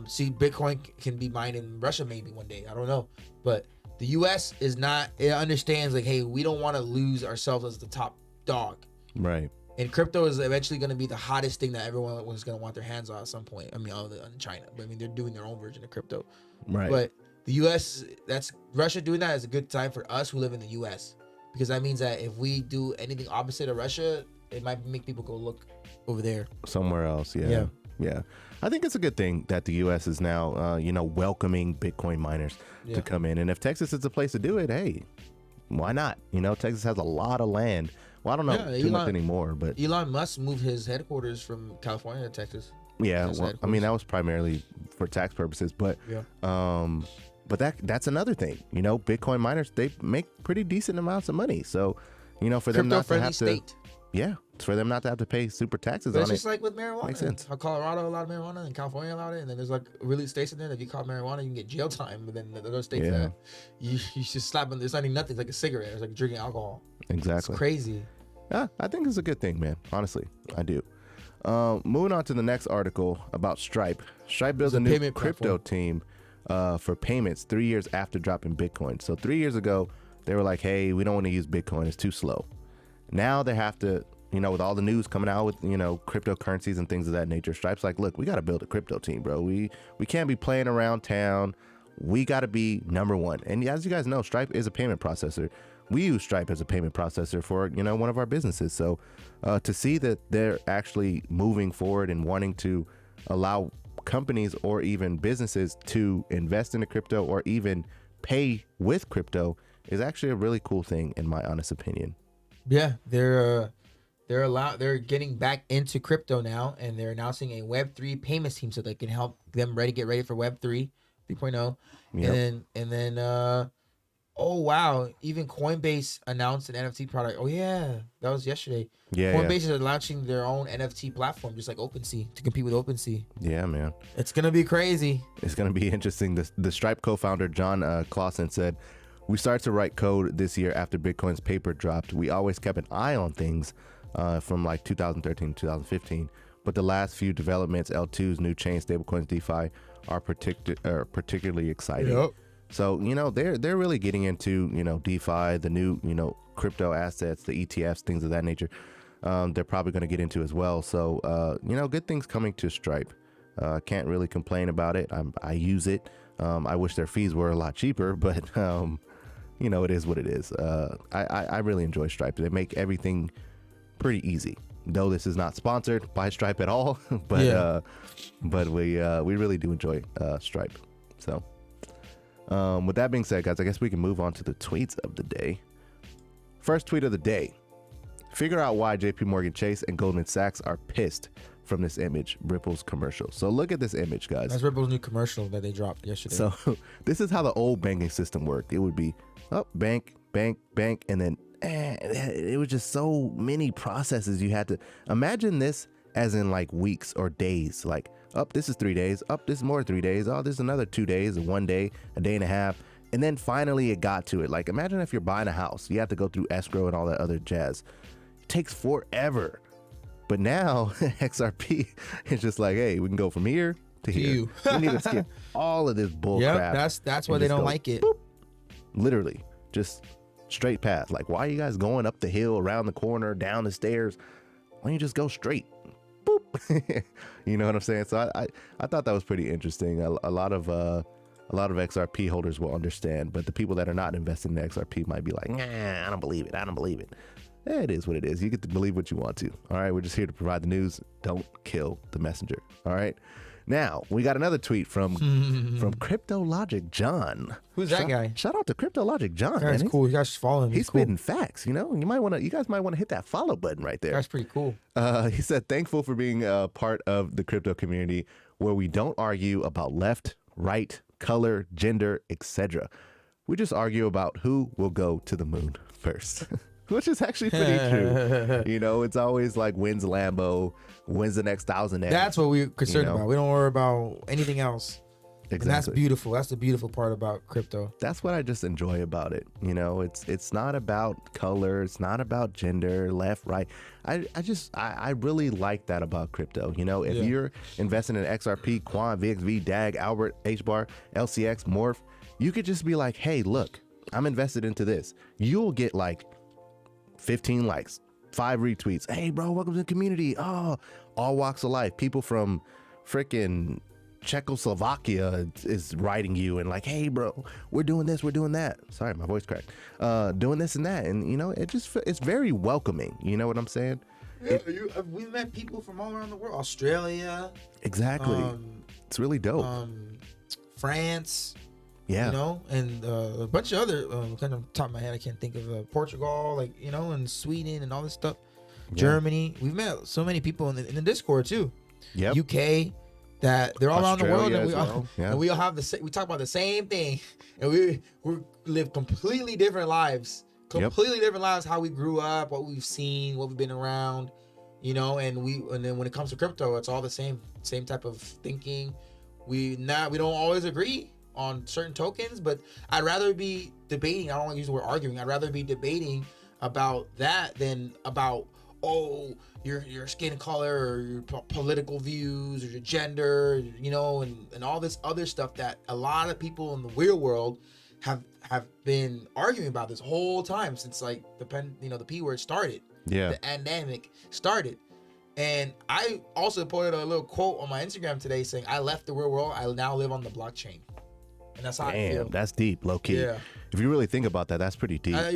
[SPEAKER 3] See, Bitcoin can be mined in Russia maybe one day. I don't know. But the U.S. is not, it understands like, hey, we don't want to lose ourselves as the top dog.
[SPEAKER 1] Right.
[SPEAKER 3] And crypto is eventually going to be the hottest thing that everyone was going to want their hands on at some point. I mean, other than China. But I mean, they're doing their own version of crypto.
[SPEAKER 1] Right.
[SPEAKER 3] But the U.S., Russia doing that is a good time for us who live in the U.S. Because that means that if we do anything opposite of Russia, it might make people go look over there.
[SPEAKER 1] Somewhere else, yeah. I think it's a good thing that the U.S. is now, welcoming Bitcoin miners to come in. And if Texas is the place to do it, hey, why not? Texas has a lot of land. Well, I don't know too much anymore, but
[SPEAKER 3] Elon Musk moved his headquarters from California to Texas.
[SPEAKER 1] Yeah, well, I mean, that was primarily for tax purposes, but but that's another thing. Bitcoin miners, they make pretty decent amounts of money. So, for them not to have to, for them not to have to pay super taxes
[SPEAKER 3] but
[SPEAKER 1] on
[SPEAKER 3] it's
[SPEAKER 1] it.
[SPEAKER 3] just like with marijuana.
[SPEAKER 1] Makes sense.
[SPEAKER 3] How Colorado allowed marijuana and California allowed it, and then there's like really states in there that if you caught marijuana, you can get jail time. But then those states that you just slap them, it's not even nothing. It's like a cigarette. It's like drinking alcohol.
[SPEAKER 1] Exactly.
[SPEAKER 3] It's crazy.
[SPEAKER 1] Yeah, I think it's a good thing, man. Honestly, I do. Moving on to the next article about Stripe. Stripe builds
[SPEAKER 3] It's
[SPEAKER 1] a
[SPEAKER 3] a
[SPEAKER 1] new
[SPEAKER 3] payment
[SPEAKER 1] crypto
[SPEAKER 3] platform.
[SPEAKER 1] team for payments 3 years after dropping Bitcoin. So 3 years ago, they were like, hey, we don't want to use Bitcoin. It's too slow. Now they have to, with all the news coming out with, cryptocurrencies and things of that nature, Stripe's like, look, we got to build a crypto team, bro. We can't be playing around town. We got to be number one. And as you guys know, Stripe is a payment processor. We use Stripe as a payment processor for, one of our businesses. So to see that they're actually moving forward and wanting to allow companies or even businesses to invest into crypto or even pay with crypto is actually a really cool thing, in my honest opinion.
[SPEAKER 3] Yeah, they're getting back into crypto now, and they're announcing a Web3 payments team so they can help them get ready for Web3 3.0.
[SPEAKER 1] Yep.
[SPEAKER 3] And then oh wow, even Coinbase announced an NFT product. Oh yeah, that was yesterday.
[SPEAKER 1] Yeah,
[SPEAKER 3] Coinbase is launching their own NFT platform, just like OpenSea, to compete with OpenSea.
[SPEAKER 1] Yeah, man.
[SPEAKER 3] It's gonna be crazy.
[SPEAKER 1] It's going to be interesting. The Stripe co-founder, John Clausen, said, we started to write code this year after Bitcoin's paper dropped. We always kept an eye on things from like 2013 to 2015. But the last few developments, L2's new chain, stablecoins, DeFi, are particularly exciting.
[SPEAKER 3] Yep.
[SPEAKER 1] So, they're really getting into, DeFi, the new, crypto assets, the ETFs, things of that nature. They're probably going to get into as well. So, good things coming to Stripe. Can't really complain about it. I use it. I wish their fees were a lot cheaper, but, it is what it is. I really enjoy Stripe. They make everything pretty easy. Though this is not sponsored by Stripe at all, but we really do enjoy Stripe. So, with that being said, guys, I guess we can move on to the tweets of the day. First tweet of the day. Figure out why JP Morgan Chase and Goldman Sachs are pissed from this image, Ripple's commercial. So look at this image, guys.
[SPEAKER 3] That's Ripple's new commercial that they dropped yesterday.
[SPEAKER 1] So this is how the old banking system worked. It would be bank, and then it was just so many processes you had to imagine. This as in like weeks or days, like this is 3 days, this is more 3 days, this is another 2 days, 1 day, a day and a half, and then finally it got to it. Like imagine if you're buying a house, you have to go through escrow and all that other jazz. It takes forever. But now XRP is just like, hey, we can go from here to here. We need to skip all of this bull crap.
[SPEAKER 3] That's why they don't like it.
[SPEAKER 1] Boop. Literally, just straight path. Like, why are you guys going up the hill, around the corner, down the stairs? Why don't you just go straight? Boop. You know what I'm saying? So I thought that was pretty interesting. A lot of XRP holders will understand, but the people that are not investing in XRP might be like, nah, I don't believe it. It is what it is. You get to believe what you want to. All right. We're just here to provide the news. Don't kill the messenger. All right. Now we got another tweet from Crypto Logic John.
[SPEAKER 3] Who's that guy?
[SPEAKER 1] Shout out to Crypto Logic John.
[SPEAKER 3] That's cool. You guys should follow him.
[SPEAKER 1] He's
[SPEAKER 3] cool.
[SPEAKER 1] spitting facts. You guys might want to hit that follow button right there.
[SPEAKER 3] That's pretty cool.
[SPEAKER 1] He said, thankful for being a part of the crypto community where we don't argue about left, right, color, gender, etc. We just argue about who will go to the moon first. Which is actually pretty true. It's always like, when's Lambo? When's the next 1,000 X?
[SPEAKER 3] That's what we're concerned about. We don't worry about anything else.
[SPEAKER 1] Exactly.
[SPEAKER 3] And that's beautiful. That's the beautiful part about crypto.
[SPEAKER 1] That's what I just enjoy about it. It's not about color. It's not about gender, left, right. I really like that about crypto. If you're investing in XRP, QUANT, VXV, DAG, Albert, HBAR, LCX, Morph, you could just be like, hey, look, I'm invested into this. You'll get like 15 likes, 5 retweets. Hey, bro, welcome to the community. Oh, all walks of life. People from freaking Czechoslovakia is writing you and like, hey, bro, we're doing this, we're doing that. Sorry, my voice cracked. Doing this and that. And, it's very welcoming. You know what I'm saying?
[SPEAKER 3] Yeah, we met people from all around the world. Australia.
[SPEAKER 1] Exactly. It's really dope.
[SPEAKER 3] France.
[SPEAKER 1] Yeah.
[SPEAKER 3] And a bunch of other, kind of top of my head, I can't think of Portugal, and Sweden and all this stuff. Yeah. Germany. We've met so many people in the Discord too.
[SPEAKER 1] Yeah.
[SPEAKER 3] UK, that they're all around the world, and we all have we talk about the same thing, and we live completely different lives, different lives. How we grew up, what we've seen, what we've been around, and then when it comes to crypto, it's all the same type of thinking. We don't always agree on certain tokens, but I'd rather be debating. I don't want to use the word arguing. I'd rather be debating about that than about, oh, your skin color or your political views or your gender, you know, and all this other stuff that a lot of people in the real world have been arguing about this whole time since like the P word started.
[SPEAKER 1] Yeah.
[SPEAKER 3] The pandemic started. And I also put a little quote on my Instagram today saying, I left the real world, I now live on the blockchain. And that's how I feel.
[SPEAKER 1] Damn, that's deep, low key.
[SPEAKER 3] Yeah.
[SPEAKER 1] If you really think about that, that's pretty deep.
[SPEAKER 3] I'd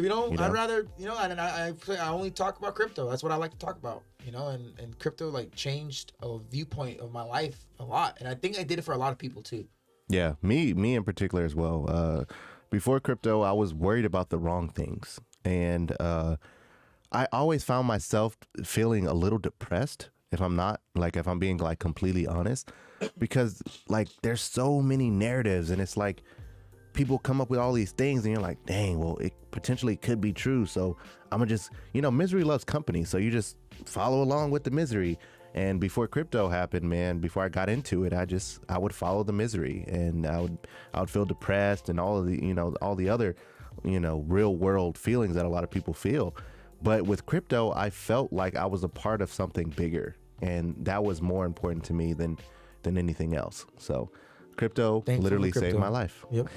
[SPEAKER 3] rather, I only talk about crypto. That's what I like to talk about, and crypto like changed a viewpoint of my life a lot. And I think I did it for a lot of people too.
[SPEAKER 1] Yeah, me in particular as well. Before crypto, I was worried about the wrong things. And I always found myself feeling a little depressed if I'm being like completely honest, because like there's so many narratives and it's like people come up with all these things and you're like, dang, well, it potentially could be true. So I'm gonna just, misery loves company. So you just follow along with the misery. And before crypto happened, man, before I got into it, I would follow the misery and I would feel depressed and all of the, all the other, real world feelings that a lot of people feel. But with crypto, I felt like I was a part of something bigger, and that was more important to me than anything else. So crypto literally saved my life.
[SPEAKER 3] Yep.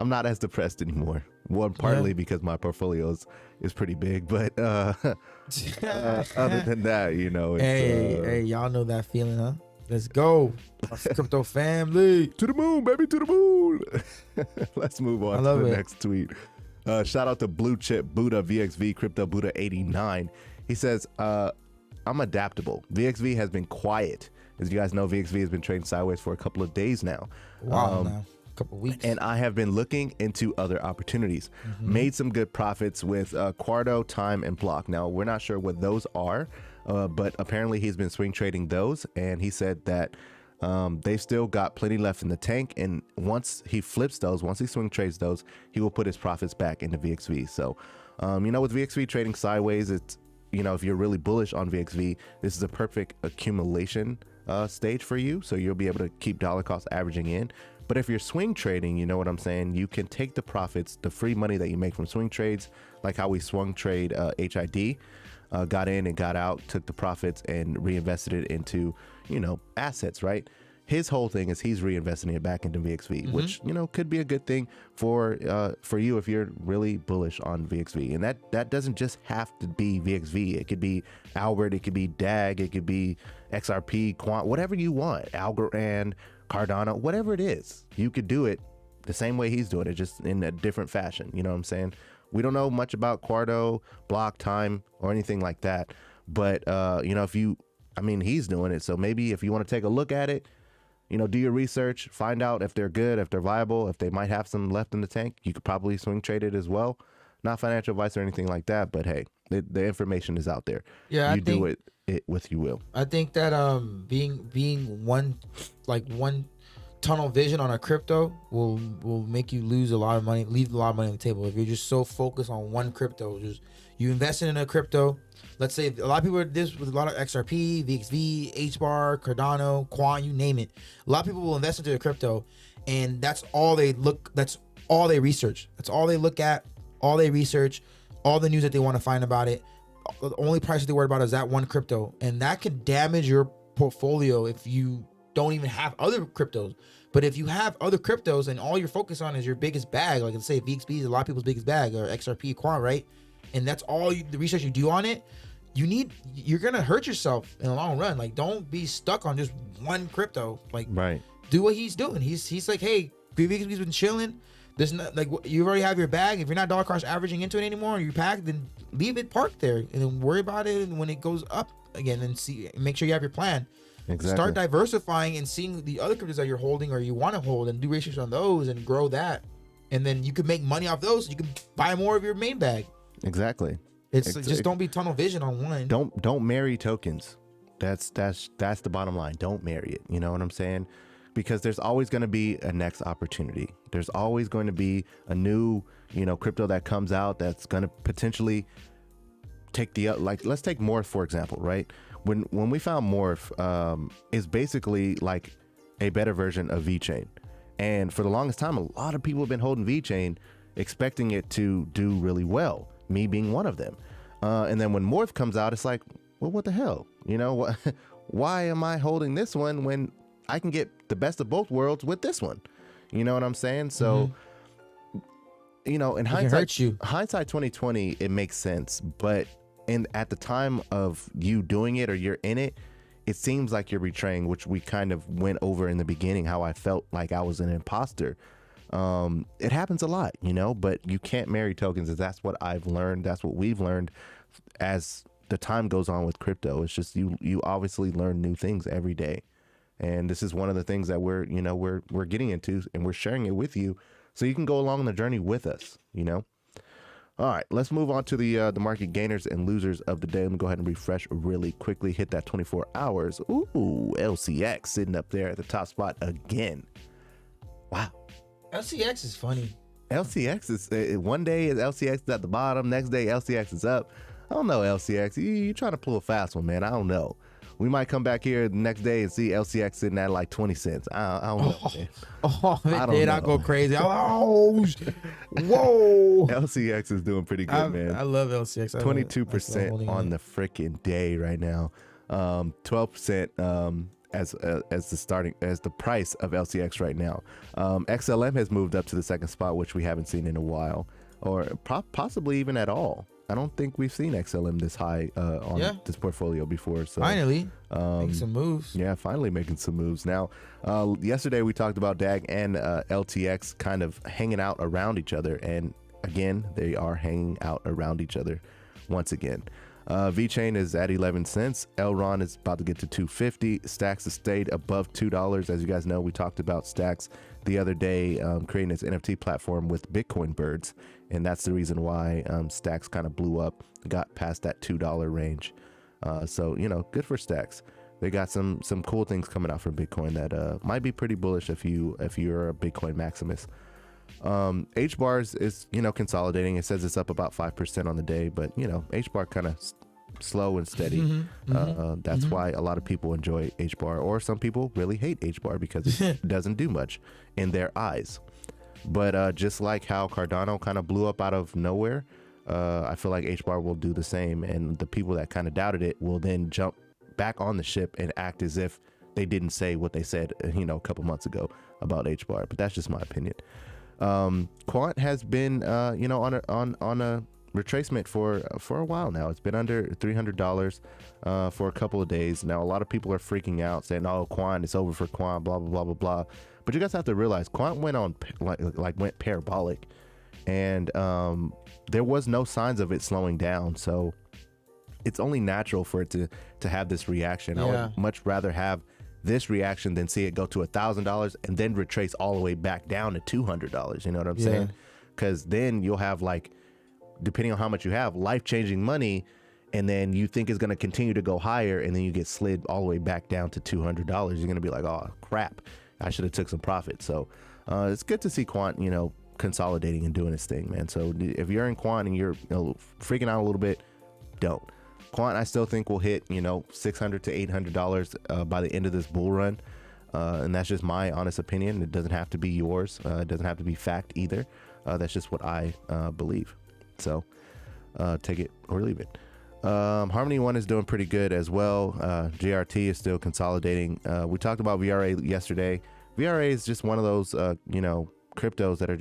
[SPEAKER 1] I'm not as depressed anymore. One, partly because my portfolio is pretty big, but other than that, it's,
[SPEAKER 3] hey, y'all know that feeling, huh? Let's go. Crypto family.
[SPEAKER 1] To the moon, baby, to the moon. Let's move on to the next tweet. Shout out to Blue Chip Buddha VXV Crypto Buddha 89. He says, I'm adaptable. VXV has been quiet. As you guys know, VXV has been trading sideways for a couple of days now.
[SPEAKER 3] Wow, now. A couple of weeks.
[SPEAKER 1] And I have been looking into other opportunities. Made some good profits with Quarto, Time, and Block. Now, we're not sure what those are, but apparently he's been swing trading those. And he said that they've still got plenty left in the tank, and once he flips those, once he swing trades those, he will put his profits back into VXV. So, with VXV trading sideways, it's, if you're really bullish on VXV, this is a perfect accumulation stage for you. So you'll be able to keep dollar cost averaging in. But if you're swing trading, you know what I'm saying? You can take the profits, the free money that you make from swing trades, like how we swung trade HID, got in and got out, took the profits and reinvested it into, assets, right? His whole thing is he's reinvesting it back into VXV, which, could be a good thing for you if you're really bullish on VXV. And that doesn't just have to be VXV. It could be Albert, it could be DAG, it could be XRP, Quant, whatever you want, Algorand, Cardano, whatever it is. You could do it the same way he's doing it, just in a different fashion. You know what I'm saying? We don't know much about Quarto, Block, Time, or anything like that. But, he's doing it. So maybe if you want to take a look at it, do your research, find out if they're good, if they're viable, if they might have some left in the tank. You could probably swing trade it as well. Not financial advice or anything like that, but hey, the information is out there.
[SPEAKER 3] Yeah,
[SPEAKER 1] you do it with you will.
[SPEAKER 3] I think that being one tunnel vision on a crypto will make you lose a lot of money, leave a lot of money on the table. If you're just so focused on one crypto, just you invested in a crypto. Let's say a lot of people are this with a lot of XRP, VXV, HBAR, Cardano, QUANT, you name it. A lot of people will invest into a crypto, and that's all they research. That's all they look at, all they research, all the news that they want to find about it. The only price that they worry about is that one crypto, and that could damage your portfolio if you don't even have other cryptos. But if you have other cryptos and all you're focused on is your biggest bag, like let's say VXB is a lot of people's biggest bag, or XRP, QUANT, right? And that's all the research you do on it, you're gonna hurt yourself in the long run. Like, don't be stuck on just one crypto. Like,
[SPEAKER 1] right, do
[SPEAKER 3] what he's doing. He's like, hey, VXB's been chilling. There's not, like, you already have your bag. If you're not dollar cost averaging into it anymore, or you packed, then leave it parked there and then worry about it when it goes up again, and make sure you have your plan. Exactly. Start diversifying and seeing the other cryptos that you're holding or you want to hold, and do research on those and grow that. And then you can make money off those. So you can buy more of your main bag.
[SPEAKER 1] Exactly.
[SPEAKER 3] Just don't be tunnel vision on one.
[SPEAKER 1] Don't marry tokens. That's the bottom line. Don't marry it. You know what I'm saying? Because there's always going to be a next opportunity. There's always going to be a new, crypto that comes out that's going to potentially take let's take Morph, for example, right? When we found Morph, is basically like a better version of VeChain. And for the longest time, a lot of people have been holding VeChain expecting it to do really well, me being one of them. And then when Morph comes out, it's like, well, what the hell? You know, what? Why am I holding this one when I can get the best of both worlds with this one? You know what I'm saying? So, you know, in hindsight, hindsight 2020, it makes sense. But at the time of you doing it or you're in it, it seems like you're betraying, which we kind of went over in the beginning, how I felt like I was an imposter. It happens a lot, you know, but you can't marry tokens. That's what I've learned. That's what we've learned as the time goes on with crypto. It's just you obviously learn new things every day. And this is one of the things that we're getting into, and we're sharing it with you so you can go along the journey with us, you know? All right, let's move on to the market gainers and losers of the day. Let me go ahead and refresh really quickly, hit that 24 hours. Ooh, LCX sitting up there at the top spot again. Wow.
[SPEAKER 3] LCX is funny.
[SPEAKER 1] LCX is, one day LCX is at the bottom, next day LCX is up. I don't know, LCX. You trying to pull a fast one, man. I don't know. We might come back here the next day and see LCX sitting at like 20 cents. I don't know, man.
[SPEAKER 3] I go crazy. Oh, whoa.
[SPEAKER 1] LCX is doing pretty good, man.
[SPEAKER 3] I love LCX.
[SPEAKER 1] 22% on the freaking day right now. 12% as the price of LCX right now. XLM has moved up to the second spot, which we haven't seen in a while, or possibly even at all. I don't think we've seen XLM this high on this portfolio before. So
[SPEAKER 3] finally, making some moves.
[SPEAKER 1] Yeah, finally making some moves. Now, yesterday we talked about DAG and LTX kind of hanging out around each other, and again, they are hanging out around each other once again. VeChain is at 11 cents. Elron is about to get to 250. Stacks has stayed above $2. As you guys know, we talked about Stacks the other day, creating its NFT platform with Bitcoin birds. And that's the reason why Stacks kind of blew up, got past that $2 range. So, you know, good for Stacks. They got some cool things coming out from Bitcoin that might be pretty bullish if you're a Bitcoin Maximus. HBAR is, you know, consolidating. It says it's up about 5% on the day, but, you know, HBAR kind of slow and steady. That's why a lot of people enjoy HBAR, or some people really hate HBAR because it doesn't do much in their eyes. But just like how Cardano kind of blew up out of nowhere, I feel like HBAR will do the same, and the people that kind of doubted it will then jump back on the ship and act as if they didn't say what they said, you know, a couple months ago about HBAR. But that's just my opinion. QUANT has been, you know, on a retracement for a while now. It's been under $300 for a couple of days now. A lot of people are freaking out, saying, "Oh, QUANT, it's over for QUANT," blah blah blah blah blah. But you guys have to realize QUANT went on went parabolic, and there was no signs of it slowing down. So it's only natural for it to have this reaction. I would much rather have this reaction than see it go to $1,000 and then retrace all the way back down to $200. You know what I'm saying? Because then you'll have, like, depending on how much you have, life-changing money, and then you think it's going to continue to go higher, and then you get slid all the way back down to $200. You're going to be like, oh crap, I should have took some profit. So it's good to see QUANT, you know, consolidating and doing its thing, man. So if you're in QUANT and you're, you know, freaking out a little bit, don't. QUANT, I still think will hit, you know, $600 to $800 by the end of this bull run, and that's just my honest opinion. It doesn't have to be yours. It doesn't have to be fact either. That's just what I believe. So take it or leave it. Harmony One is doing pretty good as well. JRT is still consolidating. We talked about VRA yesterday. VRA is just one of those, you know, cryptos that are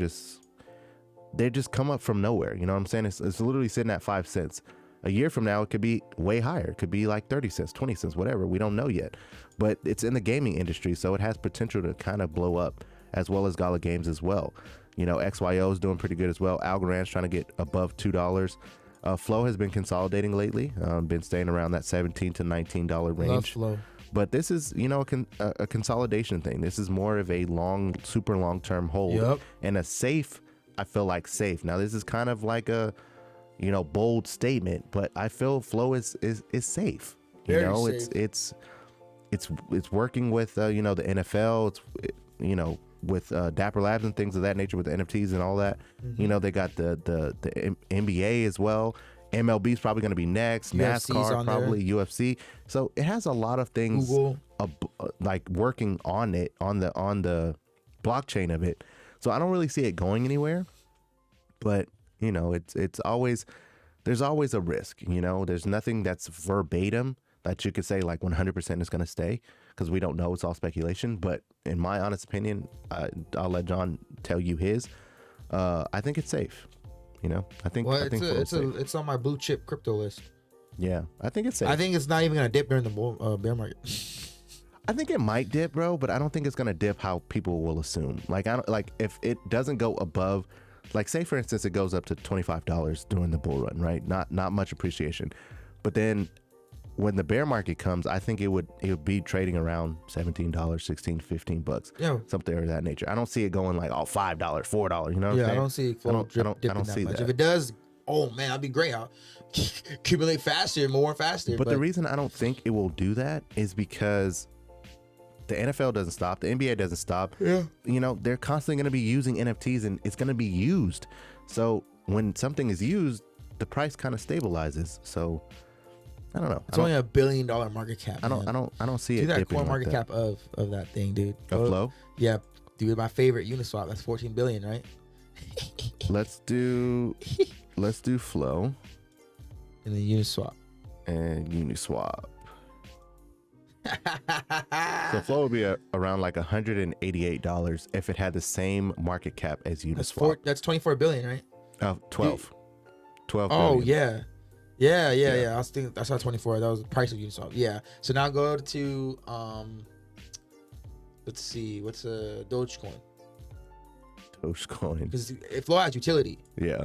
[SPEAKER 1] they just come up from nowhere. You know what I'm saying? It's literally sitting at 5 cents. A year from now, it could be way higher. It could be like 30 cents, 20 cents, whatever. We don't know yet. But it's in the gaming industry, so it has potential to kind of blow up, as well as Gala Games as well. You know, XYO is doing pretty good as well. Algorand's trying to get above $2. Flow has been consolidating lately, been staying around that $17 to $19 range.
[SPEAKER 3] Love Flow.
[SPEAKER 1] But this is, you know, a consolidation thing. This is more of a super long-term hold and a safe, I feel like safe. Now, this is kind of like a, you know, bold statement, but I feel Flow is safe. You know, safe. It's working with you know, the NFL. It's, you know, with Dapper Labs and things of that nature, with the NFTs and all that. You know, they got the NBA as well. MLB is probably going to be next.
[SPEAKER 3] UFC's
[SPEAKER 1] NASCAR probably
[SPEAKER 3] there.
[SPEAKER 1] UFC. So it has a lot of things like working on it on the blockchain of it. So I don't really see it going anywhere, but you know, it's always there's always a risk. You know, there's nothing that's verbatim that you could say like 100% is going to stay, because we don't know. It's all speculation. But in my honest opinion, I'll let John tell you his. I think it's safe. You know, I think
[SPEAKER 3] it's on my blue chip crypto list.
[SPEAKER 1] Yeah, I think it's safe.
[SPEAKER 3] I think it's not even gonna dip during the bear market.
[SPEAKER 1] I think it might dip, bro, but I don't think it's gonna dip how people will assume. Like, I don't like if it doesn't go above, like, say for instance, it goes up to $25 during the bull run, right? Not much appreciation, but then when the bear market comes, I think it would be trading around $17, $16, $15,
[SPEAKER 3] Yeah,
[SPEAKER 1] something of that nature. I don't see it going like $5, $4. You know? What I'm
[SPEAKER 3] I
[SPEAKER 1] saying?
[SPEAKER 3] don't see it.
[SPEAKER 1] I don't see that.
[SPEAKER 3] If it does, oh man, that'd be great. I'll accumulate faster, more faster.
[SPEAKER 1] But the reason I don't think it will do that is because the NFL doesn't stop, the NBA doesn't stop.
[SPEAKER 3] Yeah.
[SPEAKER 1] You know, they're constantly going to be using NFTs, and it's going to be used. So when something is used, the price kind of stabilizes. So I don't know.
[SPEAKER 3] It's only $1 billion market cap.
[SPEAKER 1] I don't see it.
[SPEAKER 3] Do that
[SPEAKER 1] dipping
[SPEAKER 3] coin
[SPEAKER 1] like
[SPEAKER 3] market cap of that thing, dude.
[SPEAKER 1] Of Flow?
[SPEAKER 3] Yeah, dude. My favorite Uniswap. That's 14 billion, right?
[SPEAKER 1] Let's do Flow
[SPEAKER 3] And then Uniswap.
[SPEAKER 1] and Uniswap. So Flow would be around like $188 if it had the same market cap as Uniswap.
[SPEAKER 3] That's 24 billion, right?
[SPEAKER 1] 12. 12
[SPEAKER 3] Oh
[SPEAKER 1] billion.
[SPEAKER 3] yeah. Yeah. I was thinking I saw 24. That was the price of Uniswap. Yeah. So now go to let's see, what's a Dogecoin?
[SPEAKER 1] Dogecoin.
[SPEAKER 3] Because Flow has utility.
[SPEAKER 1] Yeah.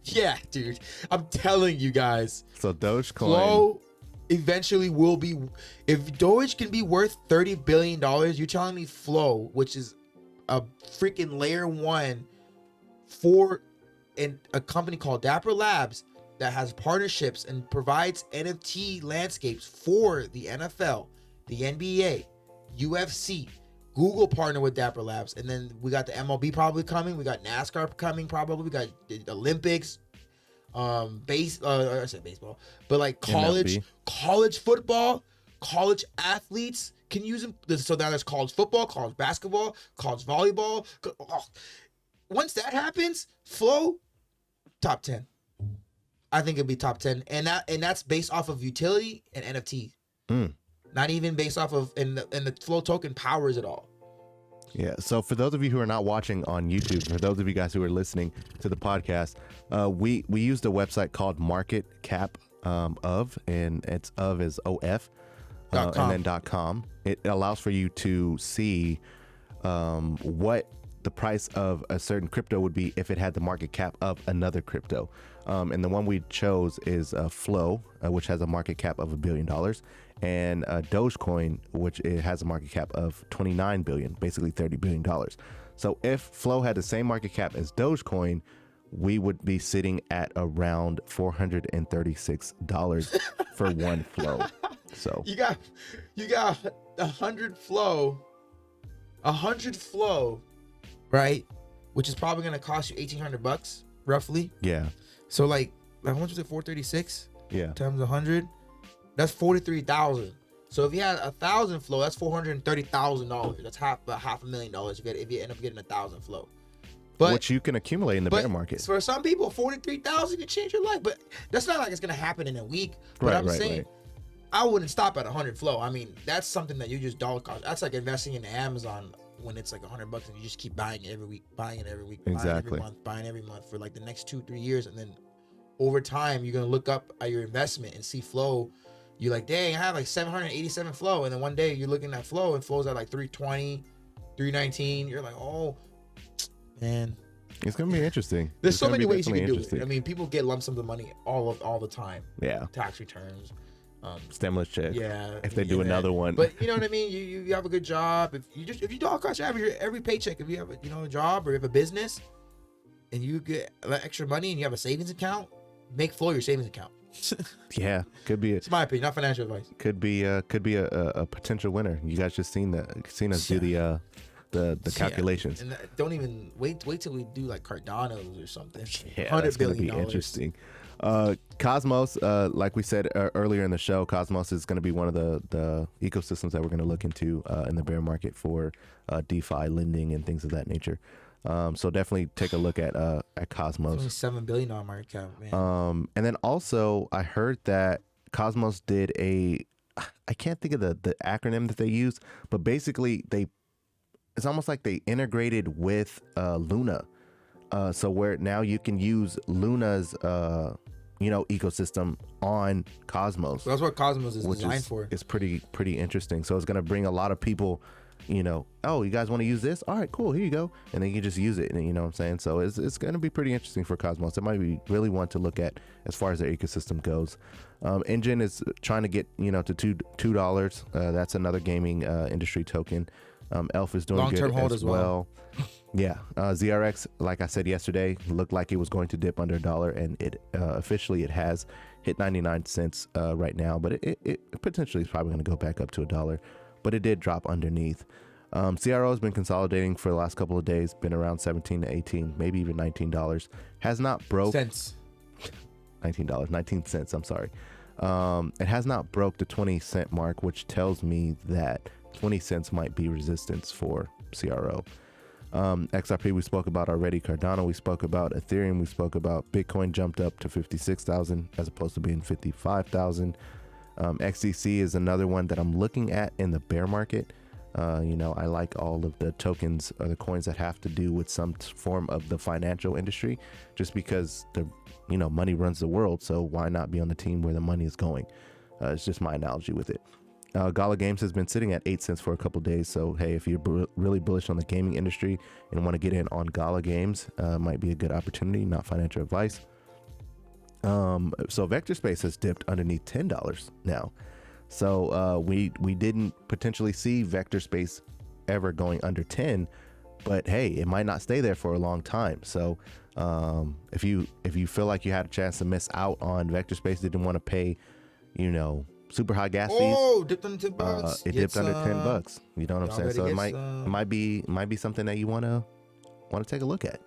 [SPEAKER 3] Yeah, dude. I'm telling you guys.
[SPEAKER 1] So Dogecoin.
[SPEAKER 3] Flow eventually will be. If Doge can be worth $30 billion, you're telling me Flow, which is a freaking layer one for a company called Dapper Labs that has partnerships and provides NFT landscapes for the NFL, the NBA, UFC. Google partner with Dapper Labs, and then we got the MLB probably coming. We got NASCAR coming probably. We got the Olympics, I said baseball, but like college football, college athletes can use them. So now there's college football, college basketball, college volleyball. Once that happens, Flow top 10. I think it'd be top 10, and that's based off of utility and NFT. Not even based off of and the Flow token powers it all.
[SPEAKER 1] Yeah. So for those of you who are not watching on YouTube, for those of you guys who are listening to the podcast, we used a website called MarketCap and it's of is OF and then .com. It allows for you to see what the price of a certain crypto would be if it had the market cap of another crypto. And the one we chose is Flow, which has a market cap of $1 billion, and Dogecoin, which it has a market cap of 29 billion, basically $30 billion. So if Flow had the same market cap as Dogecoin, we would be sitting at around $436 for one Flow. So
[SPEAKER 3] you got 100 Flow, right? Which is probably gonna cost you $1,800 roughly.
[SPEAKER 1] Yeah.
[SPEAKER 3] So like how much was it? 436.
[SPEAKER 1] Yeah.
[SPEAKER 3] Times 100, that's 43,000. So if you had 1,000 Flow, that's $430,000. That's half $500,000 if you end up getting 1,000 Flow. But
[SPEAKER 1] which you can accumulate in the bear market.
[SPEAKER 3] For some people, 43,000 can change your life. But that's not like it's gonna happen in a week. But I'm saying, I wouldn't stop at 100 Flow. I mean, that's something that you just dollar cost. That's like investing in Amazon when it's like $100 and you just keep buying it every week,
[SPEAKER 1] Exactly.
[SPEAKER 3] buying every month for like the next 2-3 years, and then over time you're gonna look up at your investment and see Flow. You're like, dang, I have like 787 Flow, and then one day you're looking at Flow and Flow's at like 320, 319. You're like, oh man,
[SPEAKER 1] it's gonna be interesting.
[SPEAKER 3] There's so many ways you can do it. I mean, people get lump sums of money all the time.
[SPEAKER 1] Yeah.
[SPEAKER 3] Tax returns.
[SPEAKER 1] Stimulus check.
[SPEAKER 3] Yeah.
[SPEAKER 1] If they do another one.
[SPEAKER 3] But you know what I mean? You have a good job. If you dollar cost average every paycheck, if you have a job or you have a business and you get extra money and you have a savings account, make Flow your savings account.
[SPEAKER 1] Yeah, could be.
[SPEAKER 3] It's my opinion, not financial advice.
[SPEAKER 1] Could be a potential winner. You guys just seen us do the calculations.
[SPEAKER 3] And don't even wait till we do like Cardano's or something.
[SPEAKER 1] Yeah, that's gonna be interesting. Cosmos, like we said earlier in the show, Cosmos is going to be one of the ecosystems that we're going to look into in the bear market for DeFi lending and things of that nature. So definitely take a look at Cosmos.
[SPEAKER 3] Only $7 billion market cap, man.
[SPEAKER 1] And then also I heard that Cosmos did I can't think of the acronym that they use, but basically it's almost like they integrated with Luna. So where now you can use Luna's ecosystem on Cosmos.
[SPEAKER 3] So that's what Cosmos is
[SPEAKER 1] which
[SPEAKER 3] designed for.
[SPEAKER 1] It's pretty interesting. So it's going to bring a lot of people, oh, you guys want to use this? All right, cool. Here you go. And then you can just use it. And you know what I'm saying? So it's going to be pretty interesting for Cosmos. It might be really one to look at as far as their ecosystem goes. Engine is trying to get, to $2. That's another gaming industry token. Elf is doing
[SPEAKER 3] Long-term
[SPEAKER 1] good
[SPEAKER 3] hold
[SPEAKER 1] as well. Yeah. ZRX, like I said yesterday, looked like it was going to dip under $1, and it officially it has hit 99 cents right now, but it potentially is probably going to go back up to $1, but it did drop underneath. CRO has been consolidating for the last couple of days, been around 17 to 18, maybe even $19. Has not broke
[SPEAKER 3] Cents.
[SPEAKER 1] $19 cents. I'm sorry. It has not broke the 20-cent mark, which tells me that 20 cents might be resistance for CRO. XRP we spoke about already. Cardano we spoke about. Ethereum we spoke about. Bitcoin jumped up to 56,000 as opposed to being 55,000. XDC is another one that I'm looking at in the bear market. I like all of the tokens or the coins that have to do with some form of the financial industry, just because the money runs the world. So why not be on the team where the money is going? It's just my analogy with it. Gala Games has been sitting at 8 cents for a couple of days. So, hey, if you're really bullish on the gaming industry and want to get in on Gala Games, might be a good opportunity, not financial advice. So Vectorspace has dipped underneath $10 now. So we didn't potentially see Vectorspace ever going under 10, but hey, it might not stay there for a long time. So if you feel like you had a chance to miss out on Vectorspace, didn't want to pay, super high gas fees.
[SPEAKER 3] Oh, dipped under $10.
[SPEAKER 1] It dipped under $10. You know what I'm saying? So it might be something that you want to take a look at.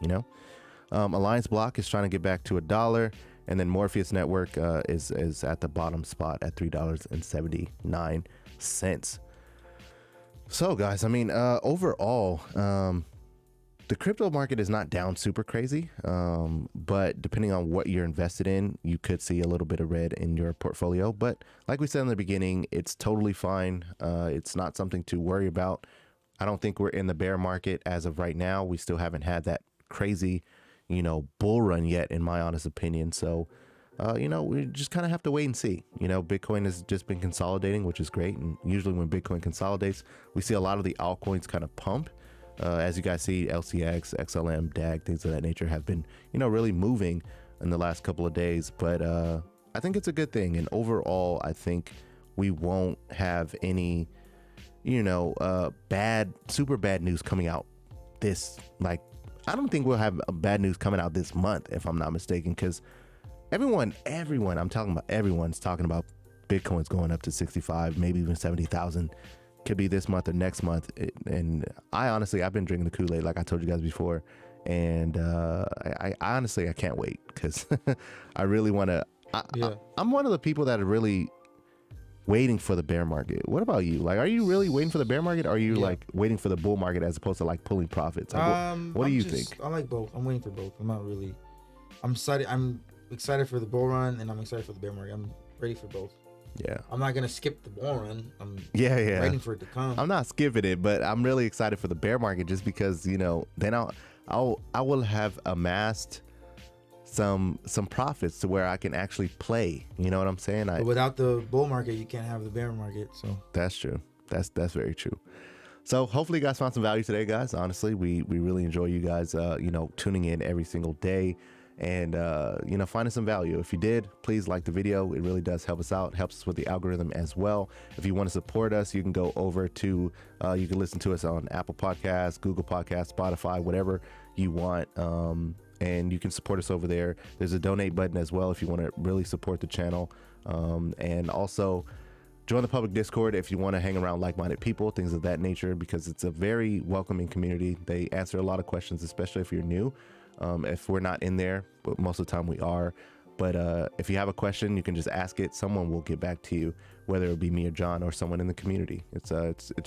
[SPEAKER 1] Alliance Block is trying to get back to $1, and then Morpheus Network is at the bottom spot at $3.79. So guys, overall, the crypto market is not down super crazy, but depending on what you're invested in, you could see a little bit of red in your portfolio. But like we said in the beginning, it's totally fine. It's not something to worry about. I don't think we're in the bear market as of right now. We still haven't had that crazy, bull run yet, in my honest opinion. So, we just kind of have to wait and see. Bitcoin has just been consolidating, which is great. And usually when Bitcoin consolidates, we see a lot of the altcoins kind of pump. As you guys see, LCX, XLM, DAG, things of that nature have been, really moving in the last couple of days. But I think it's a good thing. And overall, I think we won't have any, super bad news coming out I don't think we'll have bad news coming out this month, if I'm not mistaken, because everyone, I'm talking about everyone's talking about Bitcoin's going up to 65, maybe even 70,000. Could be this month or next month. And I've been drinking the Kool-Aid, like I told you guys before. And I honestly can't wait, because I really want to. I'm one of the people that are really waiting for the bear market. What about you? Like, are you really waiting for the bear market, or are you like waiting for the bull market as opposed to like pulling profits? Like, what do you think?
[SPEAKER 3] I like both. I'm waiting for both. I'm excited. I'm excited for the bull run, and I'm excited for the bear market. I'm ready for both.
[SPEAKER 1] Yeah,
[SPEAKER 3] I'm not gonna skip the bull run. I'm waiting for it to come.
[SPEAKER 1] I'm not skipping it, but I'm really excited for the bear market, just because then I will have amassed some profits to where I can actually play. You know what I'm saying?
[SPEAKER 3] But without the bull market, you can't have the bear market. So
[SPEAKER 1] that's true. That's very true. So hopefully you guys found some value today, guys. Honestly, we really enjoy you guys tuning in every single day and finding some value. If you did, please like the video. It really does help us out, helps us with the algorithm as well. If you want to support us, you can go over to you can listen to us on Apple Podcasts, Google Podcasts, Spotify, whatever you want, and you can support us over there. There's a donate button as well if you want to really support the channel, and also join the public Discord if you want to hang around like-minded people, things of that nature, because it's a very welcoming community. They answer a lot of questions, especially if you're new. If we're not in there, but most of the time we are, But if you have a question, you can just ask it. Someone will get back to you, whether it be me or John or someone in the community. It's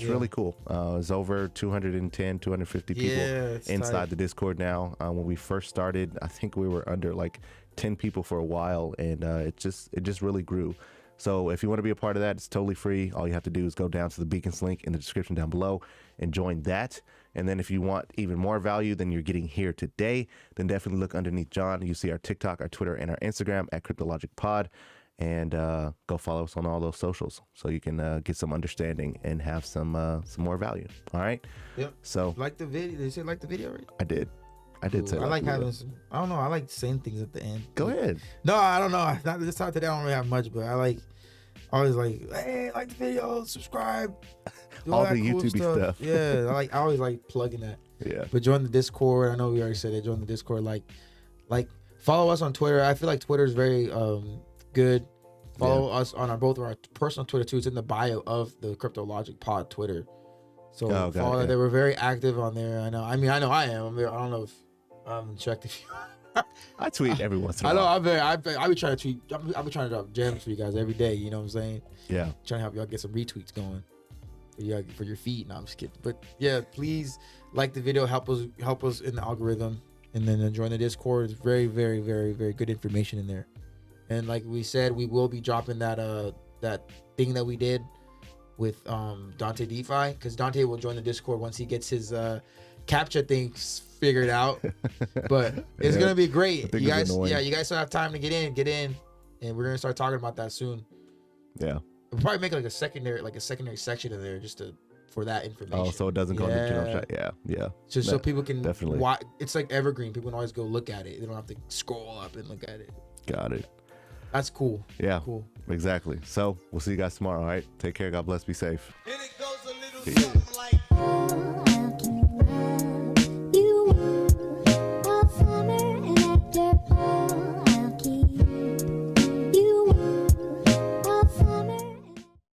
[SPEAKER 1] really cool. It's over 210, 250 people inside
[SPEAKER 3] tight.
[SPEAKER 1] the Discord now. When we first started, I think we were under like 10 people for a while, and it just really grew. So if you want to be a part of that, it's totally free. All you have to do is go down to the Beacons link in the description down below and join that. And then if you want even more value than you're getting here today, then definitely look underneath John. You see our TikTok, our Twitter, and our Instagram at CryptoLogicPod. And go follow us on all those socials so you can get some understanding and have some more value. All right?
[SPEAKER 3] Yep.
[SPEAKER 1] So
[SPEAKER 3] Like the video. Did you say like the video already?
[SPEAKER 1] I did say
[SPEAKER 3] I like
[SPEAKER 1] the
[SPEAKER 3] having
[SPEAKER 1] video.
[SPEAKER 3] some, I don't know. I like saying things at the end.
[SPEAKER 1] Go ahead.
[SPEAKER 3] No, I don't know. Not this time today. I don't really have much, but I like always like, hey, like the video, subscribe, do
[SPEAKER 1] All
[SPEAKER 3] that
[SPEAKER 1] the
[SPEAKER 3] cool
[SPEAKER 1] YouTube-y stuff.
[SPEAKER 3] Yeah, I always like plugging that.
[SPEAKER 1] Yeah.
[SPEAKER 3] But join the Discord. I know we already said it. Join the Discord. Like follow us on Twitter. I feel like Twitter is very good. Follow us on both of our personal Twitter too. It's in the bio of the Crypto Logic Pod Twitter. So follow that. They were very active on there. I know I am. I don't know if I haven't checked if you.
[SPEAKER 1] I tweet every once in a
[SPEAKER 3] I know.
[SPEAKER 1] while.
[SPEAKER 3] I be trying to tweet. I be trying to drop gems for you guys every day. You know what I'm saying?
[SPEAKER 1] Yeah.
[SPEAKER 3] Trying to help y'all get some retweets going for your feed. No, I'm just kidding. But yeah, please like the video. Help us in the algorithm, and then join the Discord. It's very, very, very, very good information in there. And like we said, we will be dropping that thing that we did with Dante DeFi, because Dante will join the Discord once he gets his captcha things figured out. But it's gonna be great. You guys still have time to get in, and we're gonna start talking about that soon.
[SPEAKER 1] Yeah.
[SPEAKER 3] We'll probably make like a secondary section in there just for that information.
[SPEAKER 1] Oh, so it doesn't go in the general chat. Yeah.
[SPEAKER 3] Just so people can
[SPEAKER 1] definitely.
[SPEAKER 3] watch. It's like evergreen. People can always go look at it. They don't have to scroll up and look at it.
[SPEAKER 1] Got it.
[SPEAKER 3] That's cool.
[SPEAKER 1] Yeah.
[SPEAKER 3] Cool.
[SPEAKER 1] Exactly. So we'll see you guys tomorrow. All right. Take care. God bless. Be safe.
[SPEAKER 2] And it goes a little
[SPEAKER 1] Peace.
[SPEAKER 2] something like